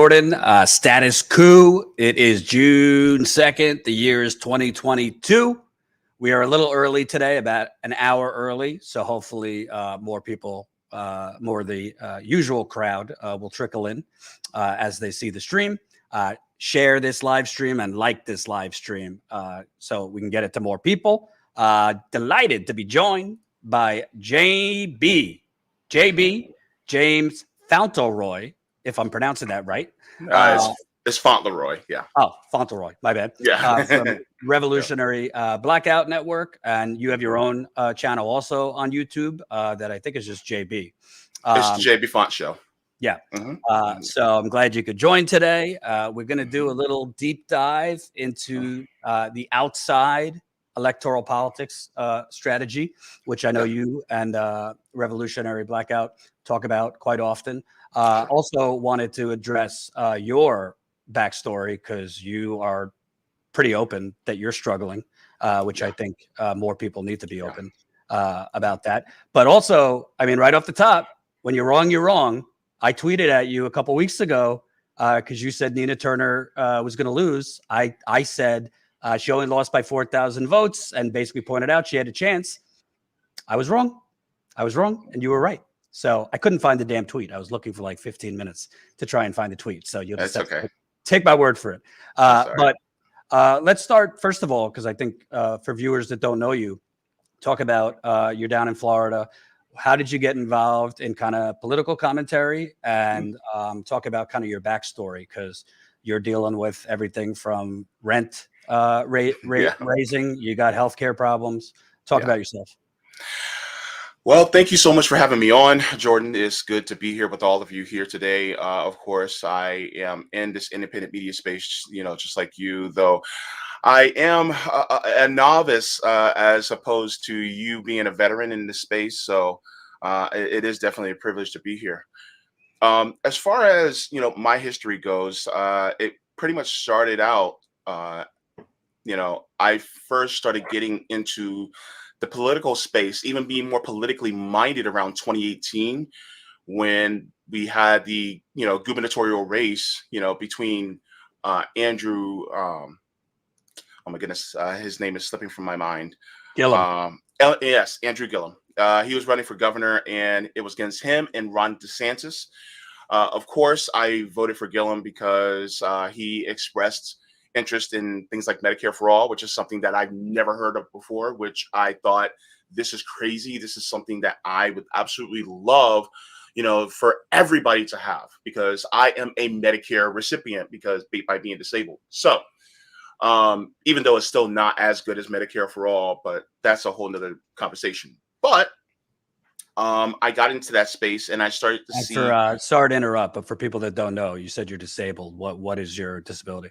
Jordan. Status Coup. It is June 2nd. The year is 2022. We are a little early today, about an hour early. So hopefully more people, more the usual crowd will trickle in as they see the stream. Share this live stream and like this live stream so we can get it to more people. Delighted to be joined by JB, James Fauntleroy, if I'm pronouncing that right. It's Fauntleroy, yeah. Oh, Fauntleroy, my bad. Yeah. From Revolutionary Blackout Network, and you have your own channel also on YouTube that I think is just JB. It's the Befaunt show. Yeah. So I'm glad you could join today. We're going to do a little deep dive into the outside electoral politics strategy, which I know you and Revolutionary Blackout talk about quite often. Also wanted to address your backstory, because you are pretty open that you're struggling, which I think more people need to be open about that. But also, I mean, right off the top, when you're wrong, you're wrong. I tweeted at you a couple weeks ago because you said Nina Turner was going to lose. I said she only lost by 4,000 votes and basically pointed out she had a chance. I was wrong. And you were right. So I couldn't find the damn tweet. I was looking for like 15 minutes to try and find the tweet. So you'll just take my word for it. But let's start, first of all, because I think for viewers that don't know you, talk about you're down in Florida. How did you get involved in kind of political commentary, and talk about kind of your backstory, because you're dealing with everything from rent raising, you got healthcare problems. Talk about yourself. Well, thank you so much for having me on, Jordan. It's good to be here with all of you here today. Of course, I am in this independent media space, just like you, though I am a novice as opposed to you being a veteran in this space. So it is definitely a privilege to be here. As far as, my history goes, it pretty much started out, I first started getting into the political space, even being more politically minded around 2018, when we had the, gubernatorial race, between Andrew, oh my goodness, his name is slipping from my mind. Gillum. Yes, Andrew Gillum. He was running for governor, and it was against him and Ron DeSantis. Of course, I voted for Gillum because he expressed interest in things like Medicare for All, which is something that I've never heard of before, which I thought, this is crazy. This is something that I would absolutely love, for everybody to have, because I am a Medicare recipient by being disabled. So even though it's still not as good as Medicare for All, but that's a whole nother conversation. But I got into that space, and I started to see. Sorry to interrupt, but for people that don't know, you said you're disabled. What is your disability?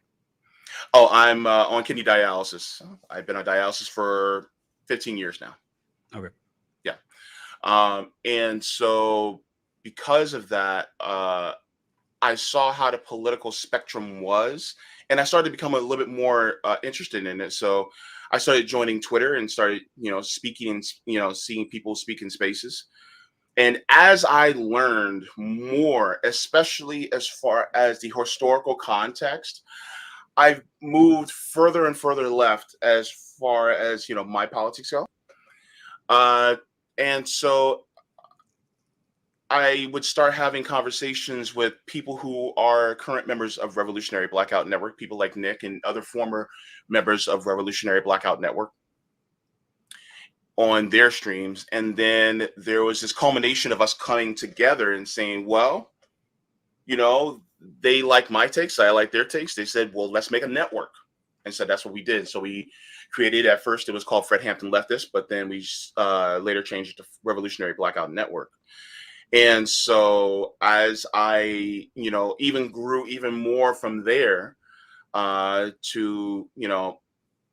Oh, I'm on kidney dialysis. I've been on dialysis for 15 years now. Okay. Yeah. And so because of that, I saw how the political spectrum was, and I started to become a little bit more interested in it. So I started joining Twitter and started, speaking and, seeing people speak in spaces. And as I learned more, especially as far as the historical context, I've moved further and further left as far as, my politics go. And so I would start having conversations with people who are current members of Revolutionary Blackout Network, people like Nick and other former members of Revolutionary Blackout Network, on their streams. And then there was this culmination of us coming together and saying, well, they like my takes, I like their takes. They said, well, let's make a network. And so that's what we did. So we created, at first it was called Fred Hampton Leftist, but then we later changed it to Revolutionary Blackout Network. And so as I, even grew even more from there to,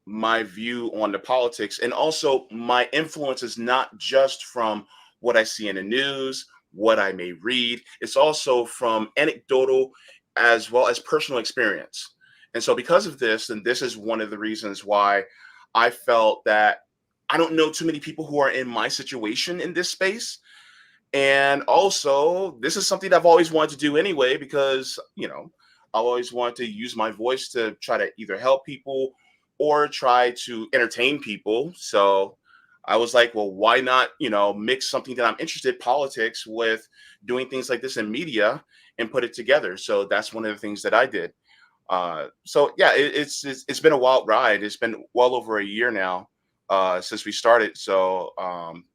my view on the politics, and also my influence is not just from what I see in the news, what I may read. It's also from anecdotal as well as personal experience. And so because of this, and this is one of the reasons why I felt that I don't know too many people who are in my situation in this space. And also, this is something I've always wanted to do anyway, because, I always wanted to use my voice to try to either help people or try to entertain people. So I was like, well, why not, mix something that I'm interested in, politics, with doing things like this in media and put it together. So that's one of the things that I did. So yeah, it's been a wild ride. It's been well over a year now since we started. So,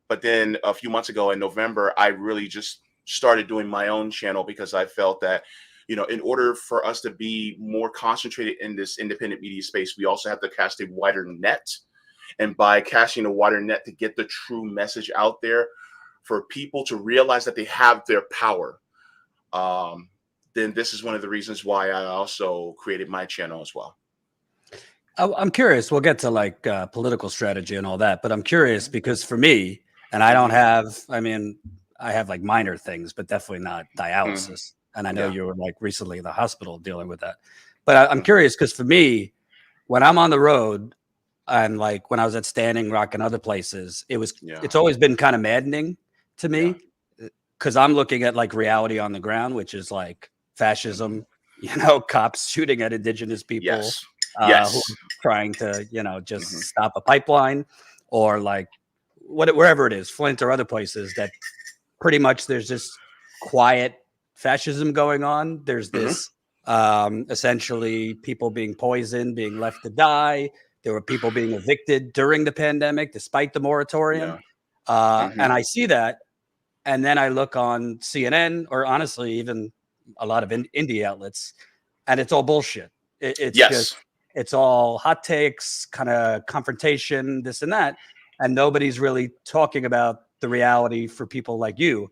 but then a few months ago in November, I really just started doing my own channel because I felt that, in order for us to be more concentrated in this independent media space, we also have to cast a wider net. And by casting a wider net to get the true message out there for people to realize that they have their power, then this is one of the reasons why I also created my channel as well. I'm curious. We'll get to like political strategy and all that, but I'm curious because for me, and I don't have, I have like minor things, but definitely not dialysis. And I know you were like recently in the hospital dealing with that. But I'm curious because for me, when I'm on the road, and like when I was at Standing Rock and other places, it's always been kind of maddening to me because I'm looking at like reality on the ground, which is like fascism, cops shooting at indigenous people who are trying to, just stop a pipeline, or like wherever it is, Flint or other places, that pretty much there's this quiet fascism going on. There's this essentially people being poisoned, being left to die. There were people being evicted during the pandemic, despite the moratorium. And I see that. And then I look on CNN, or honestly, even a lot of indie outlets, and it's all bullshit. It's all hot takes, kind of confrontation, this and that. And nobody's really talking about the reality for people like you.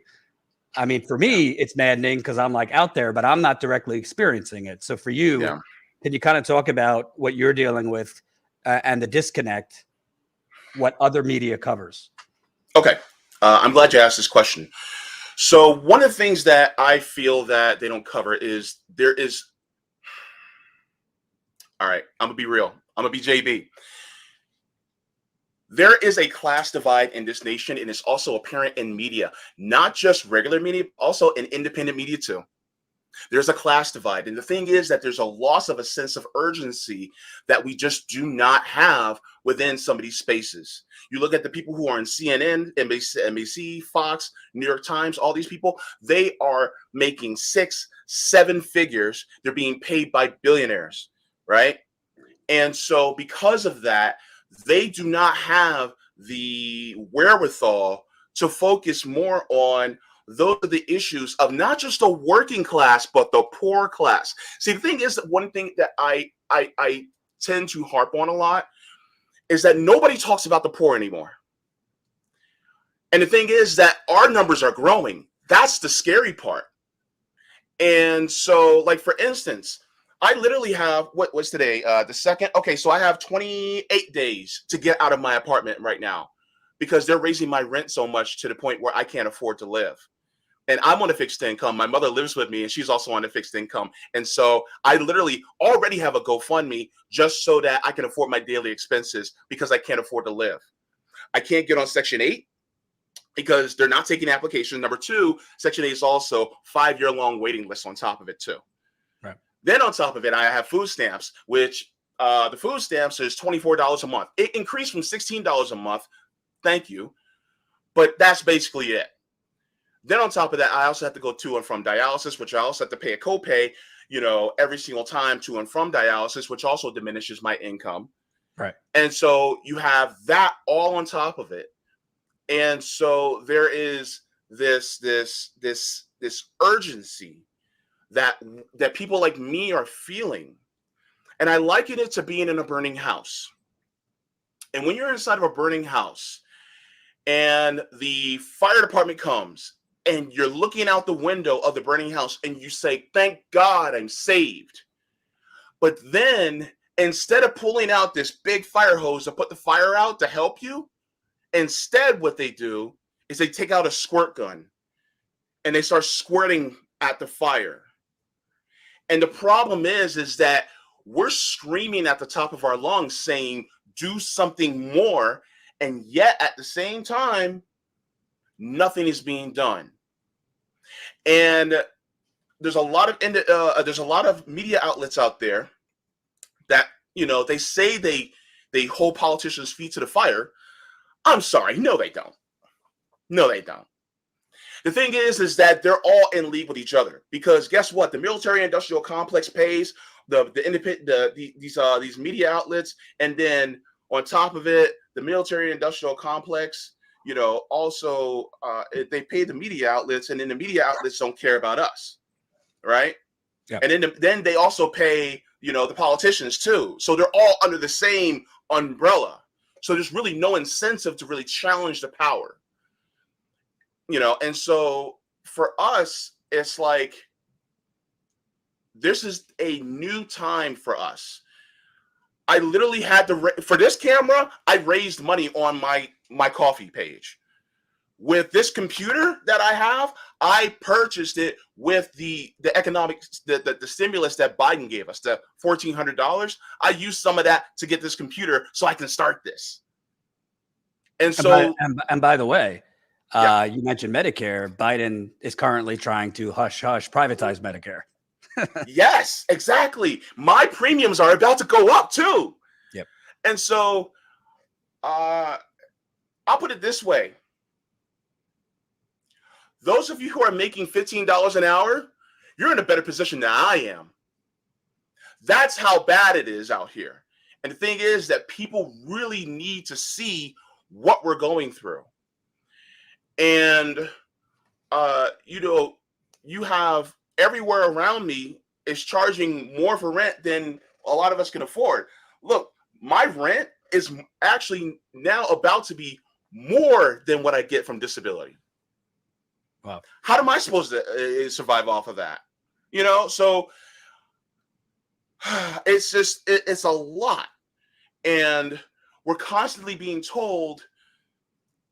I mean, for me, it's maddening because I'm like out there, but I'm not directly experiencing it. So for you, can you kind of talk about what you're dealing with and the disconnect, what other media covers? Okay. I'm glad you asked this question. So one of the things that I feel that they don't cover is all right, I'm going to be real. I'm going to be JB. There is a class divide in this nation, and it's also apparent in media, not just regular media, also in independent media too. There's a class divide. And the thing is that there's a loss of a sense of urgency that we just do not have within some of these spaces. You look at the people who are in CNN, NBC, Fox, New York Times, all these people, they are making 6-7 figures. They're being paid by billionaires, right? And so because of that, they do not have the wherewithal to focus more on those are the issues of not just the working class, but the poor class. See, the thing is that one thing that I tend to harp on a lot is that nobody talks about the poor anymore. And the thing is that our numbers are growing. That's the scary part. And so, like, for instance, I literally have, what's today? The second? Okay, so I have 28 days to get out of my apartment right now because they're raising my rent so much to the point where I can't afford to live. And I'm on a fixed income. My mother lives with me, and she's also on a fixed income. And so I literally already have a GoFundMe just so that I can afford my daily expenses because I can't afford to live. I can't get on Section 8 because they're not taking applications. Number two, Section 8 is also 5-year-long waiting list on top of it too. Right. Then on top of it, I have food stamps, which the food stamps is $24 a month. It increased from $16 a month. Thank you. But that's basically it. Then on top of that, I also have to go to and from dialysis, which I also have to pay a copay, every single time to and from dialysis, which also diminishes my income. Right. And so you have that all on top of it. And so there is this urgency that people like me are feeling. And I liken it to being in a burning house. And when you're inside of a burning house and the fire department comes, and you're looking out the window of the burning house and you say, thank God I'm saved. But then instead of pulling out this big fire hose to put the fire out to help you, instead what they do is they take out a squirt gun and they start squirting at the fire. And the problem is that we're screaming at the top of our lungs saying, do something more. And yet at the same time, nothing is being done. And there's a lot of media outlets out there that, you know, they say they hold politicians' feet to the fire. I'm sorry, no, they don't. No, they don't. The thing is that they're all in league with each other, because guess what? The military-industrial complex pays the independent these media outlets, and then on top of it, the military-industrial complex, you know, also they pay the media outlets, and then the media outlets don't care about us, right? Yep. And then they also pay, you know, the politicians too. So they're all under the same umbrella. So there's really no incentive to really challenge the power, you know. And so for us, it's like, this is a new time for us. I literally had to, for this camera, I raised money on my coffee page. With this computer that I have, I purchased it with the economic, the stimulus that Biden gave us, the $1,400. I used some of that to get this computer so I can start this. And so, and by the way, you mentioned Medicare. Biden is currently trying to privatize Medicare. Yes, exactly. My premiums are about to go up too. Yep. And so, I'll put it this way. Those of you who are making $15 an hour, you're in a better position than I am. That's how bad it is out here. And the thing is that people really need to see what we're going through. And, you know, you have everywhere around me is charging more for rent than a lot of us can afford. Look, my rent is actually now about to be more than what I get from disability. Wow. How am I supposed to survive off of that? You know, so it's just, it's a lot. And we're constantly being told,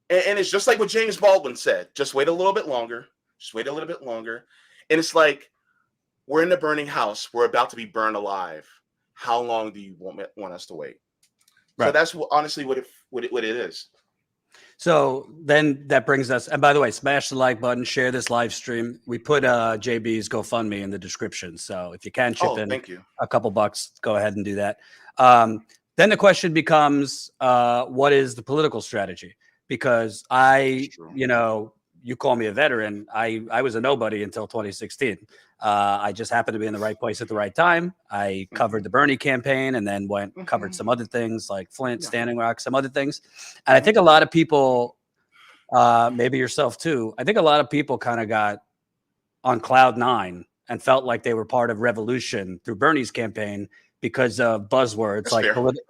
and it's just like what James Baldwin said, just wait a little bit longer, just wait a little bit longer. And it's like, we're in a burning house. We're about to be burned alive. How long do you want us to wait? Right. So that's honestly what it is. So then that brings us, and by the way, smash the like button, share this live stream. We put JB's GoFundMe in the description. So if you can chip in a couple bucks, go ahead and do that. Then the question becomes, what is the political strategy? Because you know, you call me a veteran. I was a nobody until 2016. I just happened to be in the right place at the right time. I covered the Bernie campaign and then covered some other things like Flint, Standing Rock, some other things. And I think a lot of people, maybe yourself too, I think a lot of people kind of got on cloud nine and felt like they were part of revolution through Bernie's campaign because of buzzwords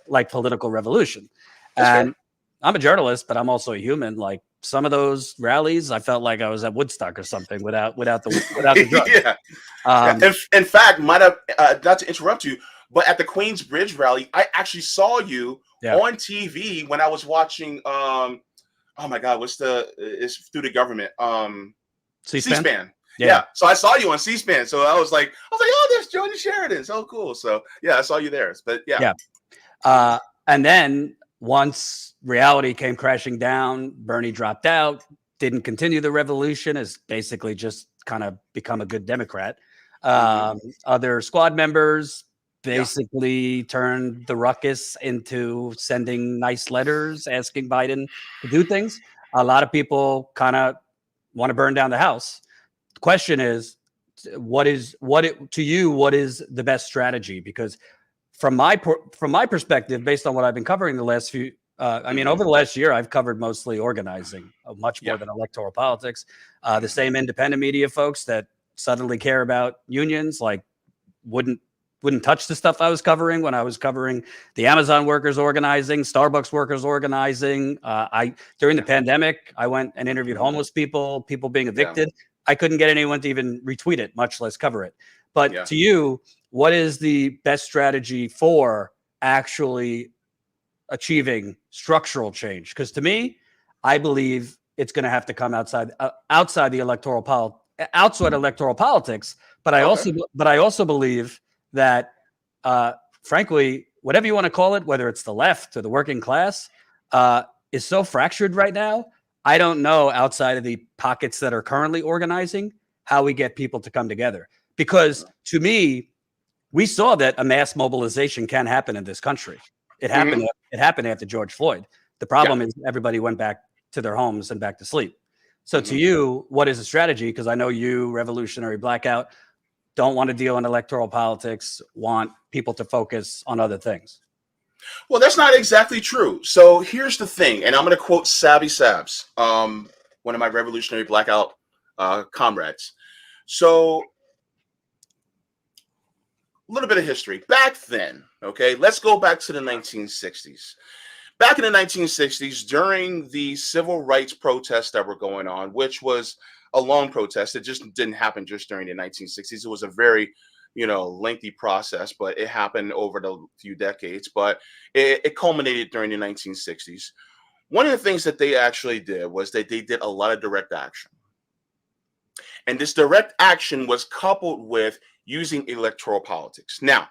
like political revolution. And I'm a journalist, but I'm also a human. Like some of those rallies, I felt like I was at Woodstock or something without the drugs. In fact, might have not to interrupt you, but at the Queensbridge rally, I actually saw you on TV when I was watching. Oh my God, it's through the government. C-SPAN. Yeah. So I saw you on C-SPAN. So I was like, oh, there's Joni Sheridan. So cool. So yeah, I saw you there. But and then once reality came crashing down, Bernie dropped out, didn't continue the revolution, has basically just kind of become a good Democrat. Other squad members basically turned the ruckus into sending nice letters asking Biden to do things. A lot of people kind of want to burn down the house. The question is, what is the best strategy? Because from my perspective, based on what I've been covering the last few, over the last year, I've covered mostly organizing, much more than electoral politics. The same independent media folks that suddenly care about unions, like wouldn't touch the stuff I was covering when I was covering the Amazon workers organizing, Starbucks workers organizing. During the pandemic, I went and interviewed homeless people being evicted. I couldn't get anyone to even retweet it, much less cover it. But to you, what is the best strategy for actually achieving structural change? Because to me, I believe it's going to have to come outside electoral politics. But I also believe that, frankly, whatever you want to call it, whether it's the left or the working class, is so fractured right now. I don't know, outside of the pockets that are currently organizing, how we get people to come together. Because to me, we saw that a mass mobilization can happen in this country. It happened. It happened after George Floyd. The problem is everybody went back to their homes and back to sleep. So to you, what is the strategy? Because I know you, Revolutionary Blackout, don't want to deal in electoral politics, want people to focus on other things. Well, that's not exactly true. So here's the thing, and I'm going to quote Savvy Sabs, one of my Revolutionary Blackout comrades. So a little bit of history. Back then, okay, let's go back to the 1960s. Back in the 1960s, during the civil rights protests that were going on, which was a long protest, it just didn't happen just during the 1960s. It was a very, lengthy process, but it happened over the few decades. But it culminated during the 1960s. One of the things that they actually did was that they did a lot of direct action. And this direct action was coupled with using electoral politics. Now,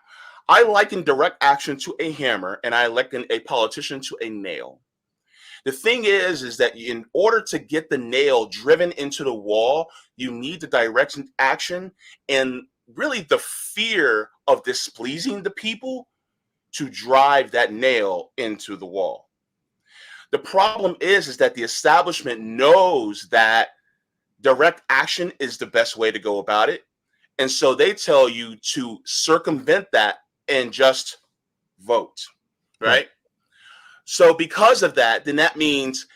I liken direct action to a hammer, and I liken a politician to a nail. The thing is that in order to get the nail driven into the wall, you need the direct action and really the fear of displeasing the people to drive that nail into the wall. The problem is that the establishment knows that direct action is the best way to go about it. And so they tell you to circumvent that and just vote, right? So because of that, then that means,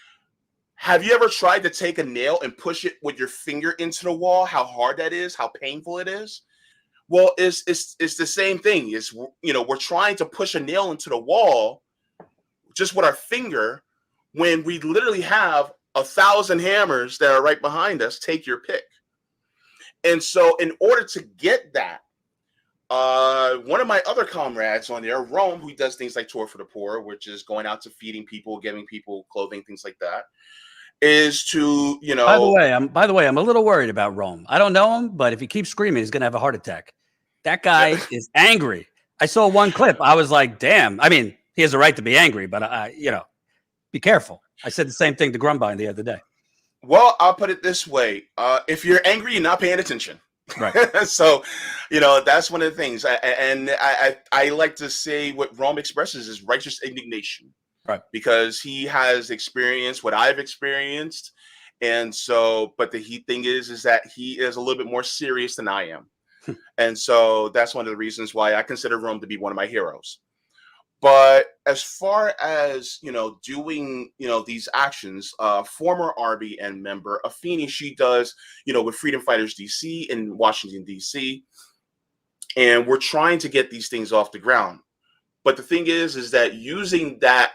have you ever tried to take a nail and push it with your finger into the wall? How hard that is, how painful it is? Well, it's the same thing. We're trying to push a nail into the wall just with our finger when we literally have 1,000 hammers that are right behind us. Take your pick. And so in order to get that, one of my other comrades on there, Rome, who does things like Tour for the Poor, which is going out to feeding people, giving people clothing, things like that, is to, By the way, I'm a little worried about Rome. I don't know him, but if he keeps screaming, he's going to have a heart attack. That guy is angry. I saw one clip. I was like, damn. I mean, he has a right to be angry, but be careful. I said the same thing to Grumbine the other day. Well, I'll put it this way. If you're angry, you're not paying attention. Right. So, that's one of the things. I like to say what Rome expresses is righteous indignation. Right. Because he has experienced what I've experienced. And so, but the thing is that he is a little bit more serious than I am. And so that's one of the reasons why I consider Rome to be one of my heroes. But as far as, doing, these actions, former RBN member Afeni, she does, with Freedom Fighters DC in Washington, DC. And we're trying to get these things off the ground. But the thing is that using that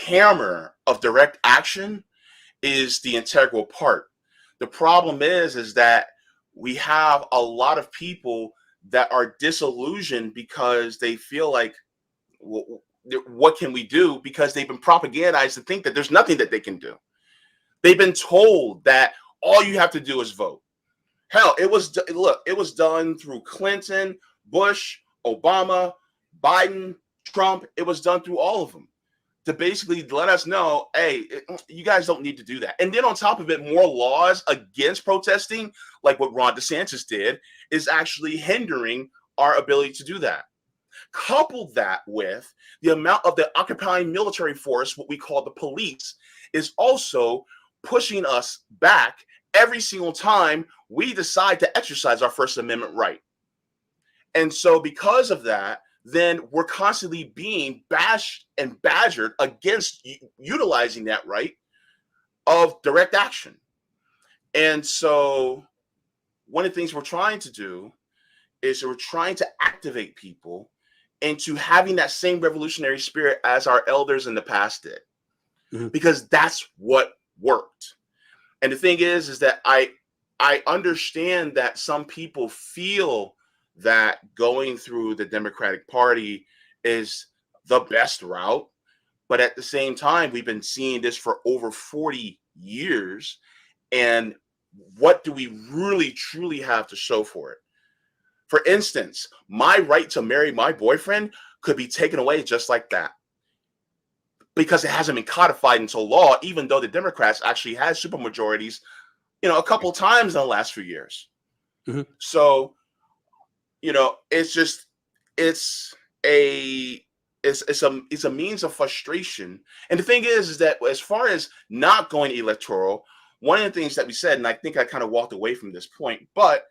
hammer of direct action is the integral part. The problem is that we have a lot of people that are disillusioned because they feel like, what can we do? Because they've been propagandized to think that there's nothing that they can do. They've been told that all you have to do is vote. Hell, it was done through Clinton, Bush, Obama, Biden, Trump. It was done through all of them to basically let us know, hey, you guys don't need to do that. And then on top of it, more laws against protesting, like what Ron DeSantis did, is actually hindering our ability to do that. Couple that with the amount of the occupying military force, what we call the police, is also pushing us back every single time we decide to exercise our First Amendment right. And so because of that, then we're constantly being bashed and badgered against utilizing that right of direct action. And so one of the things we're trying to do is we're trying to activate people into having that same revolutionary spirit as our elders in the past did, because that's what worked. And the thing is that I understand that some people feel that going through the Democratic Party is the best route. But at the same time, we've been seeing this for over 40 years. And what do we really, truly have to show for it? For instance, my right to marry my boyfriend could be taken away just like that, because it hasn't been codified into law, even though the Democrats actually had supermajorities, a couple of times in the last few years. So it's a means of frustration. And the thing is that as far as not going electoral, one of the things that we said, and I think I kind of walked away from this point, but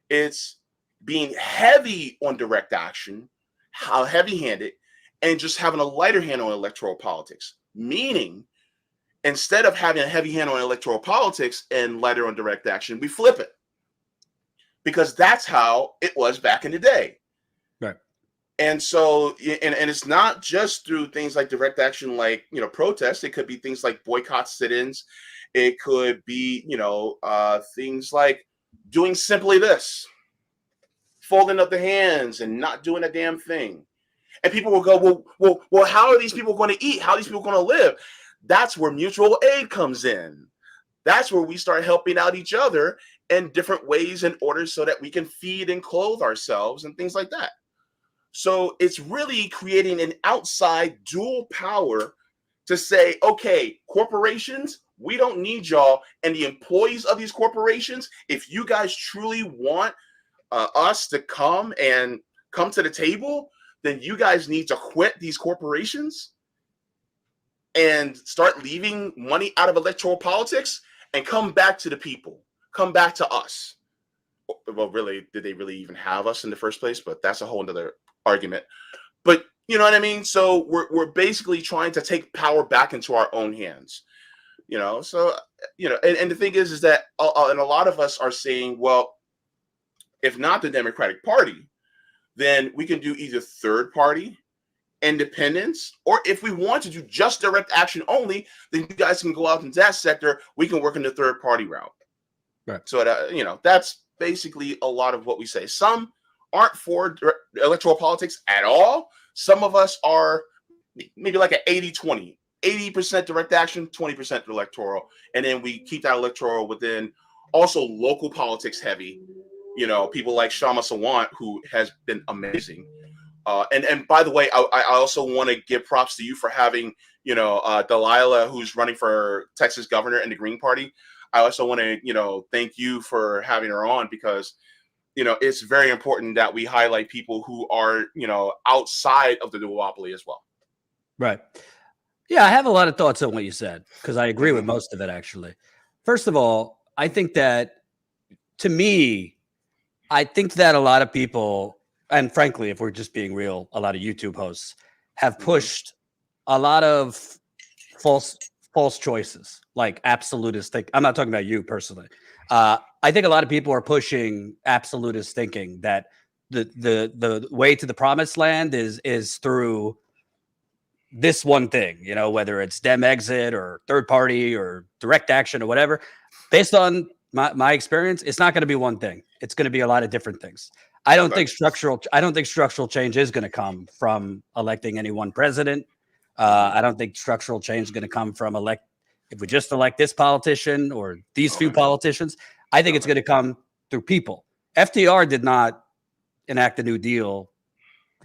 it's being heavy on direct action, how heavy-handed, and just having a lighter hand on electoral politics. Meaning, instead of having a heavy hand on electoral politics and lighter on direct action, we flip it. Because that's how it was back in the day. Right. And so, and it's not just through things like direct action, like, protests. It could be things like boycott sit-ins. It could be, things like doing simply this, folding up the hands and not doing a damn thing. And people will go, well, how are these people going to eat? How are these people going to live? That's where mutual aid comes in. That's where we start helping out each other in different ways in order so that we can feed and clothe ourselves and things like that. So it's really creating an outside dual power to say, okay, corporations, we don't need y'all. And the employees of these corporations, if you guys truly want us to come to the table, then you guys need to quit these corporations and start leaving money out of electoral politics and come back to the people, come back to us. Well, really, did they really even have us in the first place? But that's a whole nother argument. But you know what I mean? So we're basically trying to take power back into our own hands. So, and the thing is that, and a lot of us are saying, well, if not the Democratic Party, then we can do either third party, independence, or if we want to do just direct action only, then you guys can go out into that sector. We can work in the third party route. Right. So that, that's basically a lot of what we say. Some aren't for electoral politics at all. Some of us are maybe like an 80-20, 80% direct action, 20% electoral. And then we keep that electoral within also local politics heavy. People like Shama Sawant, who has been amazing. And by the way, I also want to give props to you for having, Delilah, who's running for Texas governor in the Green Party. I also want to, thank you for having her on because, it's very important that we highlight people who are, outside of the duopoly as well. Right. Yeah, I have a lot of thoughts on what you said because I agree with most of it, actually. First of all, I think that, to me, I think that a lot of people, and frankly, if we're just being real, a lot of YouTube hosts have pushed a lot of false choices, like absolutist. I'm not talking about you personally. I think a lot of people are pushing absolutist thinking that the way to the promised land is through this one thing, whether it's Dem exit or third party or direct action or whatever. Based on my experience, it's not going to be one thing. It's going to be a lot of different things. I don't think structural change is going to come from electing any one president. I don't think structural change is going to come from if we just elect this politician or these few politicians. I think it's going to come through people. FDR did not enact the New Deal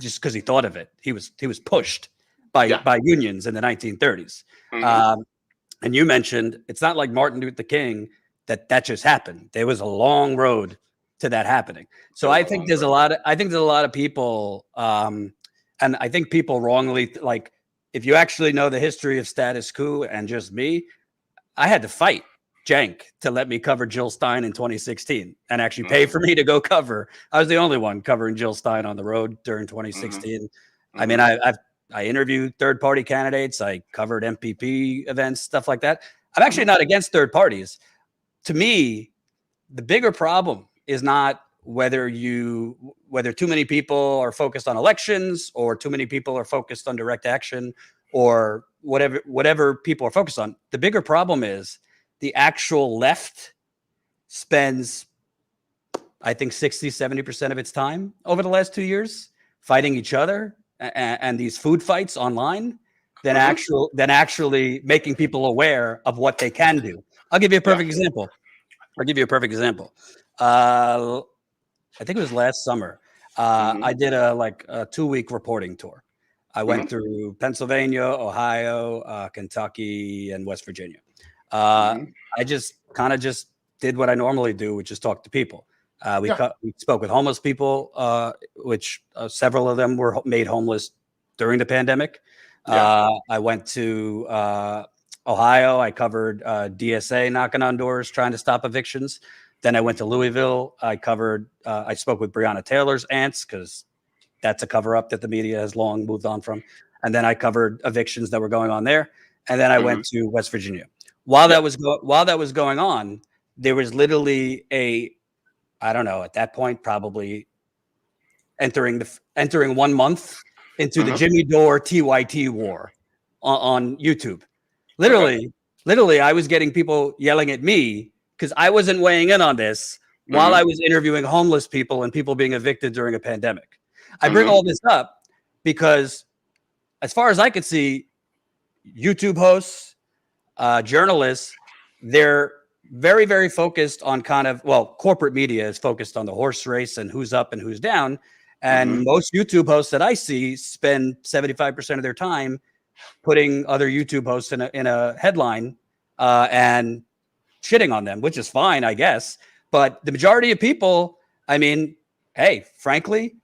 just because he thought of it. He was pushed by unions in the 1930s. And you mentioned it's not like Martin Luther King that just happened. There was a long road to that happening. So I think there's a lot of people, and I think people wrongly, like, if you actually know the history of Status Coup and just me, I had to fight Cenk to let me cover Jill Stein in 2016 and actually pay for me to go cover. I was the only one covering Jill Stein on the road during 2016. I mean, I interviewed third party candidates. I covered MPP events, stuff like that. I'm actually not against third parties. To me, the bigger problem is not whether too many people are focused on elections or too many people are focused on direct action or whatever people are focused on. The bigger problem is the actual left spends, I think, 60-70% of its time over the last 2 years fighting each other and these food fights online than actually making people aware of what they can do. I'll give you a perfect example. I think it was last summer. I did a 2-week reporting tour. I went through Pennsylvania, Ohio, Kentucky, and West Virginia. I just did what I normally do, which is talk to people. We spoke with homeless people, which several of them were made homeless during the pandemic. I went to Ohio. I covered DSA knocking on doors, trying to stop evictions. Then I went to Louisville. I spoke with Breonna Taylor's aunts, because that's a cover up that the media has long moved on from. And then I covered evictions that were going on there. And then I went to West Virginia. While that was going on, there was literally I don't know, at that point, probably entering 1 month into the Jimmy Dore TYT war on YouTube. Literally, I was getting people yelling at me because I wasn't weighing in on this while I was interviewing homeless people and people being evicted during a pandemic. I bring all this up because, as far as I could see, YouTube hosts, journalists, they're very, very focused on corporate media is focused on the horse race and who's up and who's down. And most YouTube hosts that I see spend 75% of their time putting other YouTube hosts in a headline and shitting on them, which is fine, I guess. But the majority of people, I mean, hey, frankly,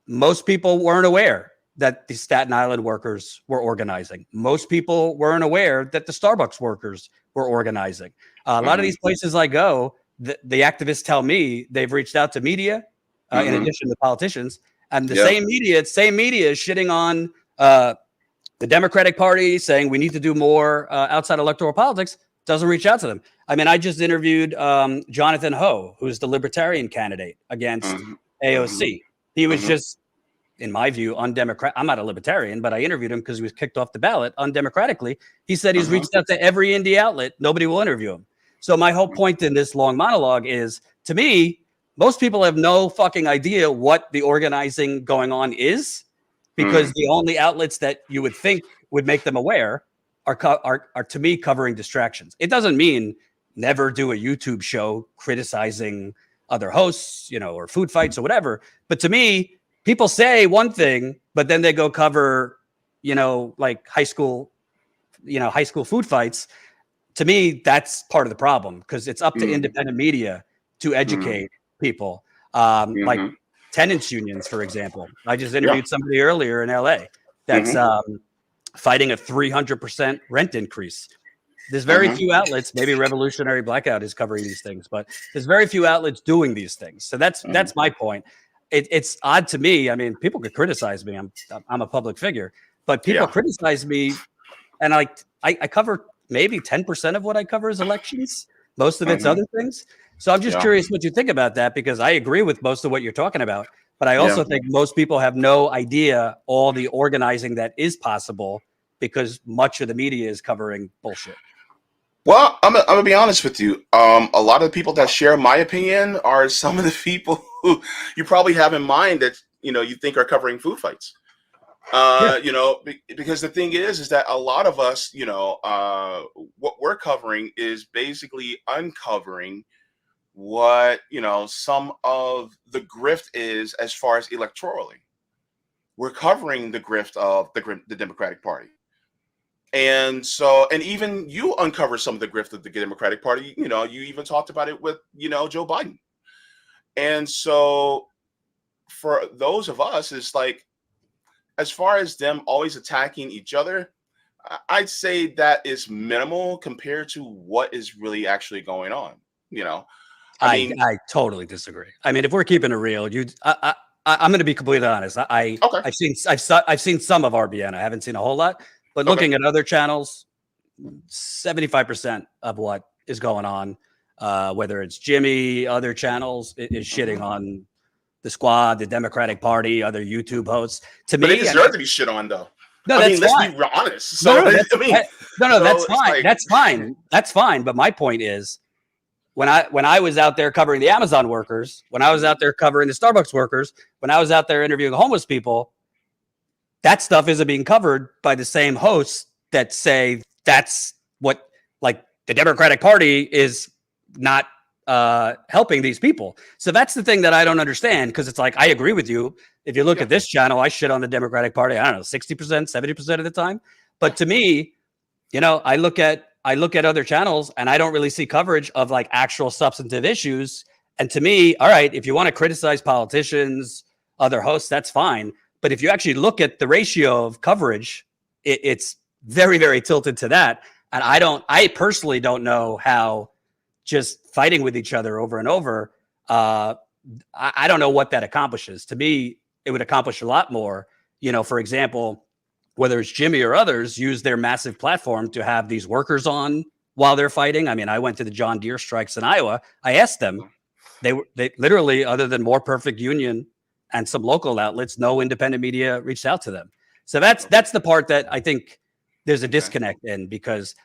most people weren't aware that the Staten Island workers were organizing. Most people weren't aware that the Starbucks workers were organizing. A lot of these places I go, the activists tell me they've reached out to media, in addition to politicians, and the same media is shitting on the Democratic Party, saying we need to do more outside electoral politics. Doesn't reach out to them. I mean, I just interviewed Jonathan Ho, who's the Libertarian candidate against AOC. He was just, in my view, undemocratic. I'm not a Libertarian, but I interviewed him because he was kicked off the ballot undemocratically. He said he's reached out to every indie outlet. Nobody will interview him. So my whole point in this long monologue is, to me, most people have no fucking idea what the organizing going on is, because the only outlets that you would think would make them aware are to me covering distractions. It doesn't mean never do a YouTube show criticizing other hosts, or food fights or whatever. But to me, people say one thing, but then they go cover, like high school food fights. To me, that's part of the problem, because it's up to independent media to educate people. Like tenants unions, for example. I just interviewed somebody earlier in LA that's fighting a 300% rent increase. There's very few outlets. Maybe Revolutionary Blackout is covering these things, but there's very few outlets doing these things. So that's my point. It's odd to me. I mean, people could criticize me. I'm a public figure, but people criticize me, and I cover maybe 10% of what I cover is elections. Most of it's other things. So I'm just curious what you think about that, because I agree with most of what you're talking about, but I also think most people have no idea all the organizing that is possible, because much of the media is covering bullshit. Well, I'm gonna be honest with you. A lot of the people that share my opinion are some of the people who you probably have in mind that you think are covering food fights. Because the thing is that a lot of us, what we're covering is basically uncovering what some of the grift is as far as electorally. We're covering the grift of the Democratic Party. And even you uncover some of the grift of the Democratic Party. You even talked about it with, Joe Biden. And so for those of us, it's like, as far as them always attacking each other, I'd say that is minimal compared to what is really actually going on. I totally disagree. I mean, if we're keeping it real, I'm going to be completely honest. I've seen some of RBN. I haven't seen a whole lot. But looking at other channels, 75% of what is going on, whether it's Jimmy, other channels, is shitting on the Squad, the Democratic Party, other YouTube hosts. But they deserve to be shit on, though. No, that's fine. Let's be honest. So, that's fine. That's fine. That's fine. But my point is, when I was out there covering the Amazon workers, when I was out there covering the Starbucks workers, when I was out there interviewing homeless people, that stuff isn't being covered by the same hosts that say that's what, like, the Democratic Party is not helping these people. So that's the thing that I don't understand, because it's like, I agree with you. If you look at this channel, I shit on the Democratic Party, I don't know, 60%, 70% of the time. But to me, I look at other channels and I don't really see coverage of like actual substantive issues. And to me, all right, if you want to criticize politicians, other hosts, that's fine. But if you actually look at the ratio of coverage, it's very, very tilted to that. And I personally don't know how just fighting with each other over and over, I don't know what that accomplishes. To me, it would accomplish a lot more. For example, whether it's Jimmy or others, use their massive platform to have these workers on while they're fighting. I mean, I went to the John Deere strikes in Iowa. I asked them, they literally, other than More Perfect Union and some local outlets, no independent media reached out to them. So that's the part that I think there's a disconnect in, because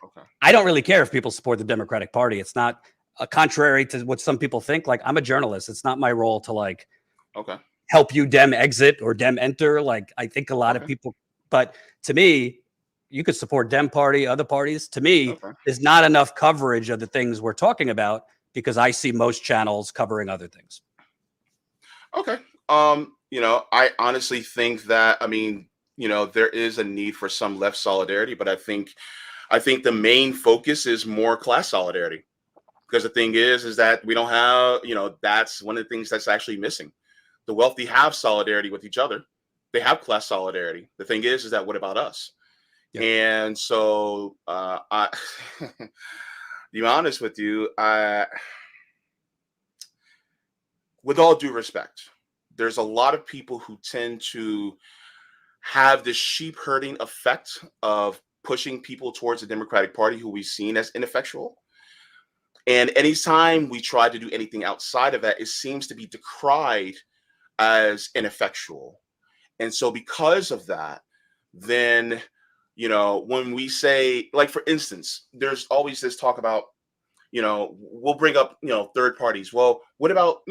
I don't really care if people support the Democratic Party. It's not contrary to what some people think. Like, I'm a journalist. It's not my role to help you Dem exit or Dem enter. Like, I think a lot of people, but to me, you could support Dem party, other parties. To me, there's not enough coverage of the things we're talking about, because I see most channels covering other things. Okay. I honestly think that, there is a need for some left solidarity, but I think the main focus is more class solidarity, because the thing is that we don't have, that's one of the things that's actually missing. The wealthy have solidarity with each other. They have class solidarity. The thing is that what about us? Yeah. And so, to be honest with you, with all due respect, there's a lot of people who tend to have this sheep herding effect of pushing people towards the Democratic Party who we've seen as ineffectual. And anytime we try to do anything outside of that, it seems to be decried as ineffectual. And so because of that, then, when we say, like, for instance, there's always this talk about, we'll bring up, third parties. Well, what about,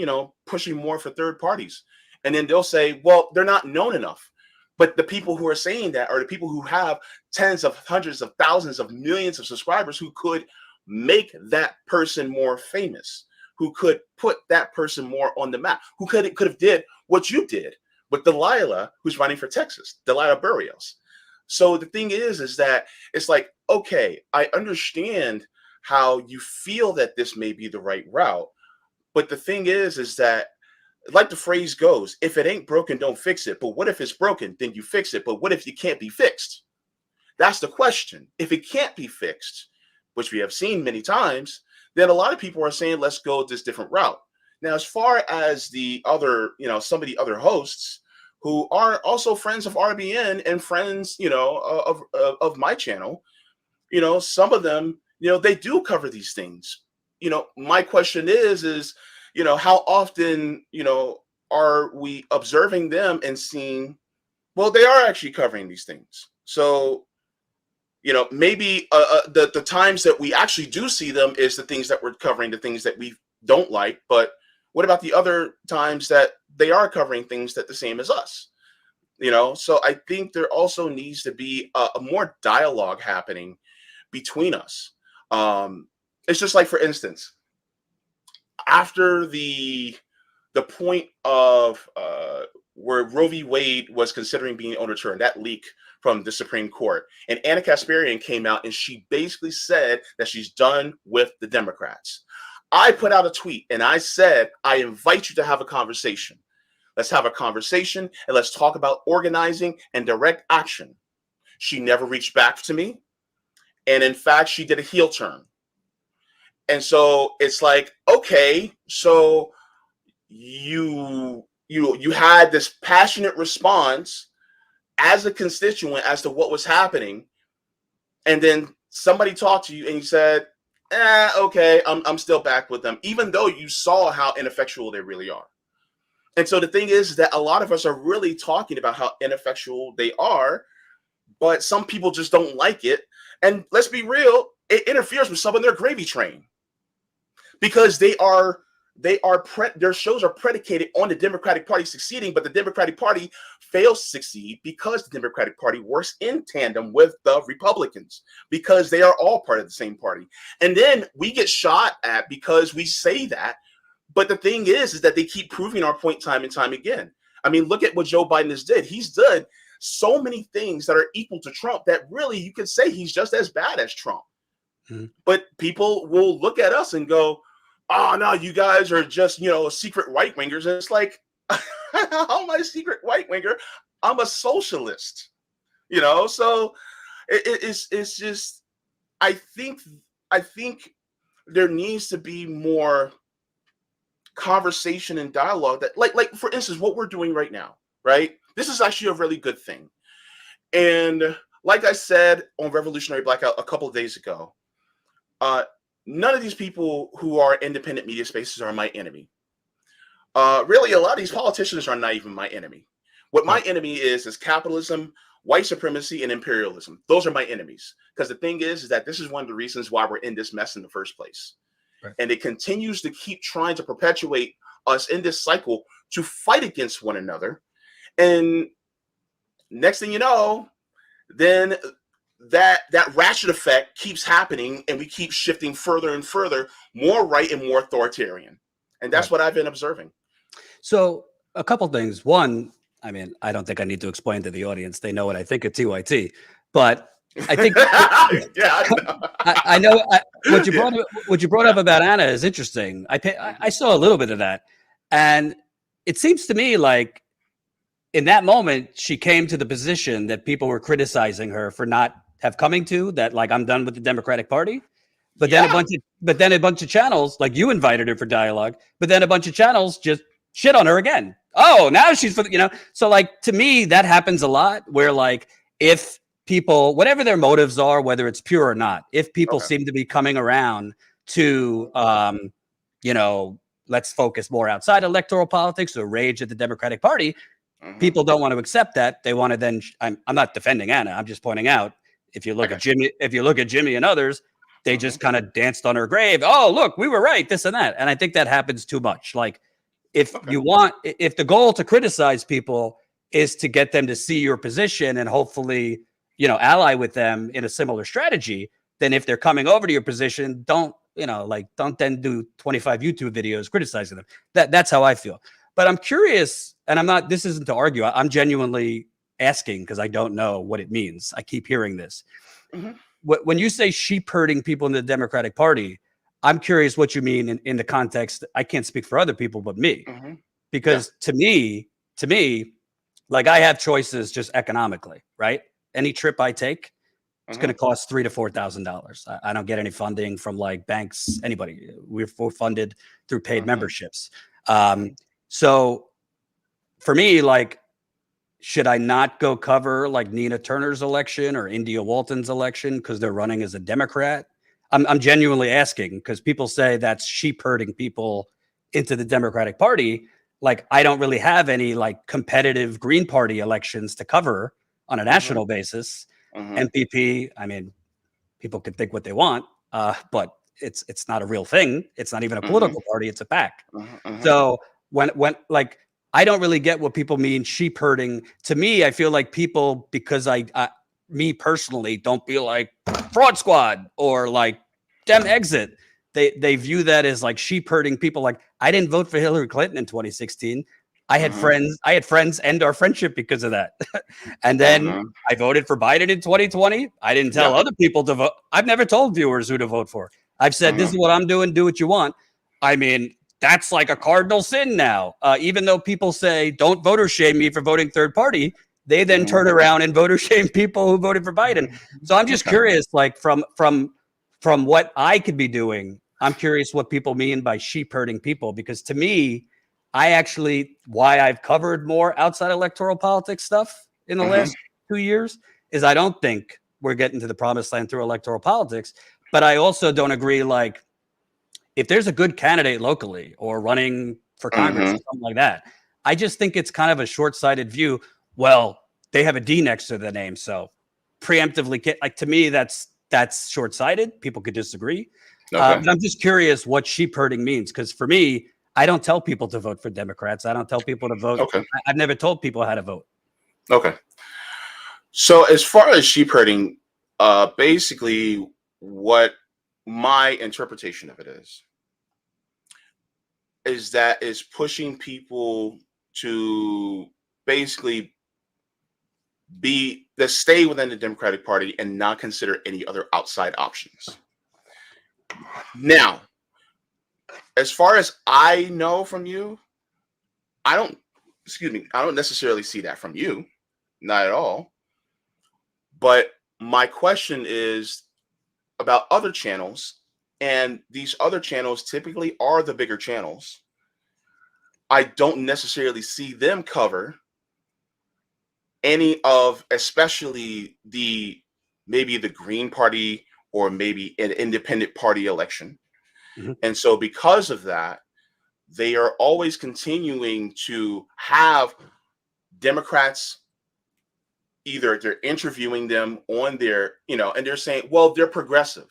pushing more for third parties? And then they'll say, well, they're not known enough. But the people who are saying that are the people who have tens of hundreds of thousands of millions of subscribers, who could make that person more famous, who could put that person more on the map, who could have did what you did with Delilah, who's running for Texas, Delilah Burrios. So the thing is that it's like, okay, I understand how you feel that this may be the right route. But the thing is that, like the phrase goes, if it ain't broken, don't fix it. But what if it's broken? Then you fix it. But what if it can't be fixed? That's the question. If it can't be fixed, which we have seen many times, then a lot of people are saying, let's go this different route. Now, as far as the other, some of the other hosts who are also friends of RBN and friends, of my channel, some of them, they do cover these things. My question is, how often, are we observing them and seeing, well, they are actually covering these things. So, maybe the times that we actually do see them is the things that we're covering, the things that we don't like. But what about the other times that they are covering things that the same as us? So I think there also needs to be a more dialogue happening between us. It's just like, for instance, after the point of where Roe v. Wade was considering being overturned, that leak from the Supreme Court, and Anna Kasparian came out and she basically said that she's done with the Democrats. I put out a tweet and I said, I invite you to have a conversation. Let's have a conversation and let's talk about organizing and direct action. She never reached back to me. And in fact, she did a heel turn. And so it's like, okay, so you had this passionate response as a constituent as to what was happening. And then somebody talked to you and you said, okay, I'm still back with them, even though you saw how ineffectual they really are. And so the thing is that a lot of us are really talking about how ineffectual they are, but some people just don't like it. And let's be real, it interferes with some of their gravy train, because their shows are predicated on the Democratic Party succeeding, but the Democratic Party fails to succeed because the Democratic Party works in tandem with the Republicans, because they are all part of the same party. And then we get shot at because we say that. But the thing is that they keep proving our point time and time again. I mean, look at what Joe Biden has did. He's done so many things that are equal to Trump that really you could say he's just as bad as Trump. Mm-hmm. But people will look at us and go, oh no, you guys are just, secret right wingers. And it's like, how am I a secret right winger? I'm a socialist, So it's just, I think there needs to be more conversation and dialogue that, like for instance, what we're doing right now, right? This is actually a really good thing. And like I said on Revolutionary Blackout a couple of days ago, none of these people who are independent media spaces are my enemy. Really, a lot of these politicians are not even my enemy. What my enemy is capitalism, white supremacy, and imperialism. Those are my enemies. Because the thing is that this is one of the reasons why we're in this mess in the first place. Right. And it continues to keep trying to perpetuate us in this cycle to fight against one another. And next thing you know, then that ratchet effect keeps happening, and we keep shifting further and further, more right and more authoritarian. And that's what I've been observing. So a couple things. One, I mean, I don't think I need to explain to the audience. They know what I think of TYT, but I think I know what you brought up about Anna is interesting. I saw a little bit of that, and it seems to me like in that moment she came to the position that people were criticizing her for not have coming to, that like, I'm done with the Democratic Party. But then a bunch of channels, like you invited her for dialogue, but then a bunch of channels just shit on her again. Oh, now she's for so like, to me that happens a lot, where like, if people, whatever their motives are, whether it's pure or not, if people seem to be coming around to let's focus more outside electoral politics or rage at the Democratic Party, people don't want to accept that. They want to then I'm not defending Anna, I'm just pointing out, if you look at Jimmy and others, they just kind of danced on her grave. Oh, look, we were right, this and that. And I think that happens too much. Like, if the goal to criticize people is to get them to see your position and hopefully, ally with them in a similar strategy, then if they're coming over to your position, don't then do 25 YouTube videos criticizing them. That's how I feel. But I'm curious, and this isn't to argue. I'm genuinely asking because I don't know what it means. I keep hearing this. When you say sheep herding people in the Democratic Party, I'm curious what you mean in the context. I can't speak for other people but me, because to me, like, I have choices just economically, right? Any trip I take, it's going to cost $3,000 to $4,000. I don't get any funding from like banks, anybody. We're funded through paid memberships. So for me, like, should I not go cover like Nina Turner's election or India Walton's election because they're running as a Democrat? I'm genuinely asking, because people say that's sheep herding people into the Democratic Party. Like, I don't really have any like competitive Green Party elections to cover on a national basis. MPP, I mean, people can think what they want, but it's not a real thing. It's not even a political party. It's a PAC. So when like, I don't really get what people mean sheep herding. To me, I feel like people, because me personally, don't feel like fraud squad or like Dem exit. They view that as like sheep herding people. Like, I didn't vote for Hillary Clinton in 2016. I had friends end our friendship because of that. And then I voted for Biden in 2020. I didn't tell other people to vote. I've never told viewers who to vote for. I've said, this is what I'm doing. Do what you want. I mean, that's like a cardinal sin now. Even though people say, don't voter shame me for voting third party, they then turn around and voter shame people who voted for Biden. So I'm just curious, like, from what I could be doing, I'm curious what people mean by sheep herding people, because to me, why I've covered more outside electoral politics stuff in the last 2 years is I don't think we're getting to the promised land through electoral politics. But I also don't agree, like, if there's a good candidate locally or running for Congress or something like that, I just think it's kind of a short-sighted view. Well, they have a D next to the name, so preemptively, like, to me, that's short-sighted. People could disagree. But I'm just curious what sheep herding means, because for me, I don't tell people to vote for Democrats. I don't tell people to vote. I've never told people how to vote. So as far as sheep herding, basically what my interpretation of it is that is pushing people to basically stay within the Democratic Party and not consider any other outside options. Now, as far as I know from you, I don't necessarily see that from you, not at all. But my question is about other channels, and these other channels typically are the bigger channels. I don't necessarily see them cover any of, especially maybe the Green Party or maybe an independent party election. Mhm. And so because of that, they are always continuing to have Democrats, either they're interviewing them on their, and they're saying, well, they're progressive.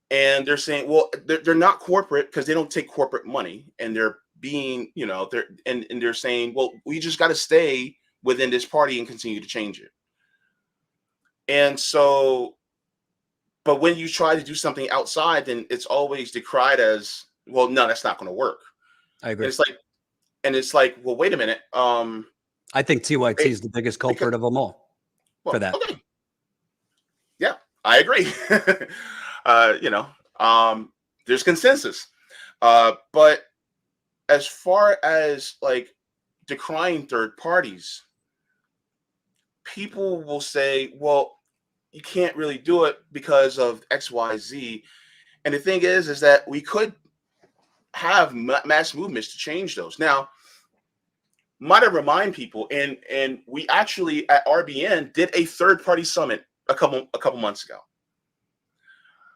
And they're saying, well, they're not corporate because they don't take corporate money. And they're being, they're saying, well, we just got to stay within this party and continue to change it. And so, but when you try to do something outside, then it's always decried as, well, no, that's not going to work. I agree. And it's like, well, wait a minute. I think TYT is the biggest culprit of them all for that. Okay. Yeah, I agree. There's consensus. But as far as like decrying third parties, people will say, well, you can't really do it because of XYZ. And the thing is that we could have mass movements to change those. Now, might I remind people, and we actually at RBN did a third party summit a couple months ago.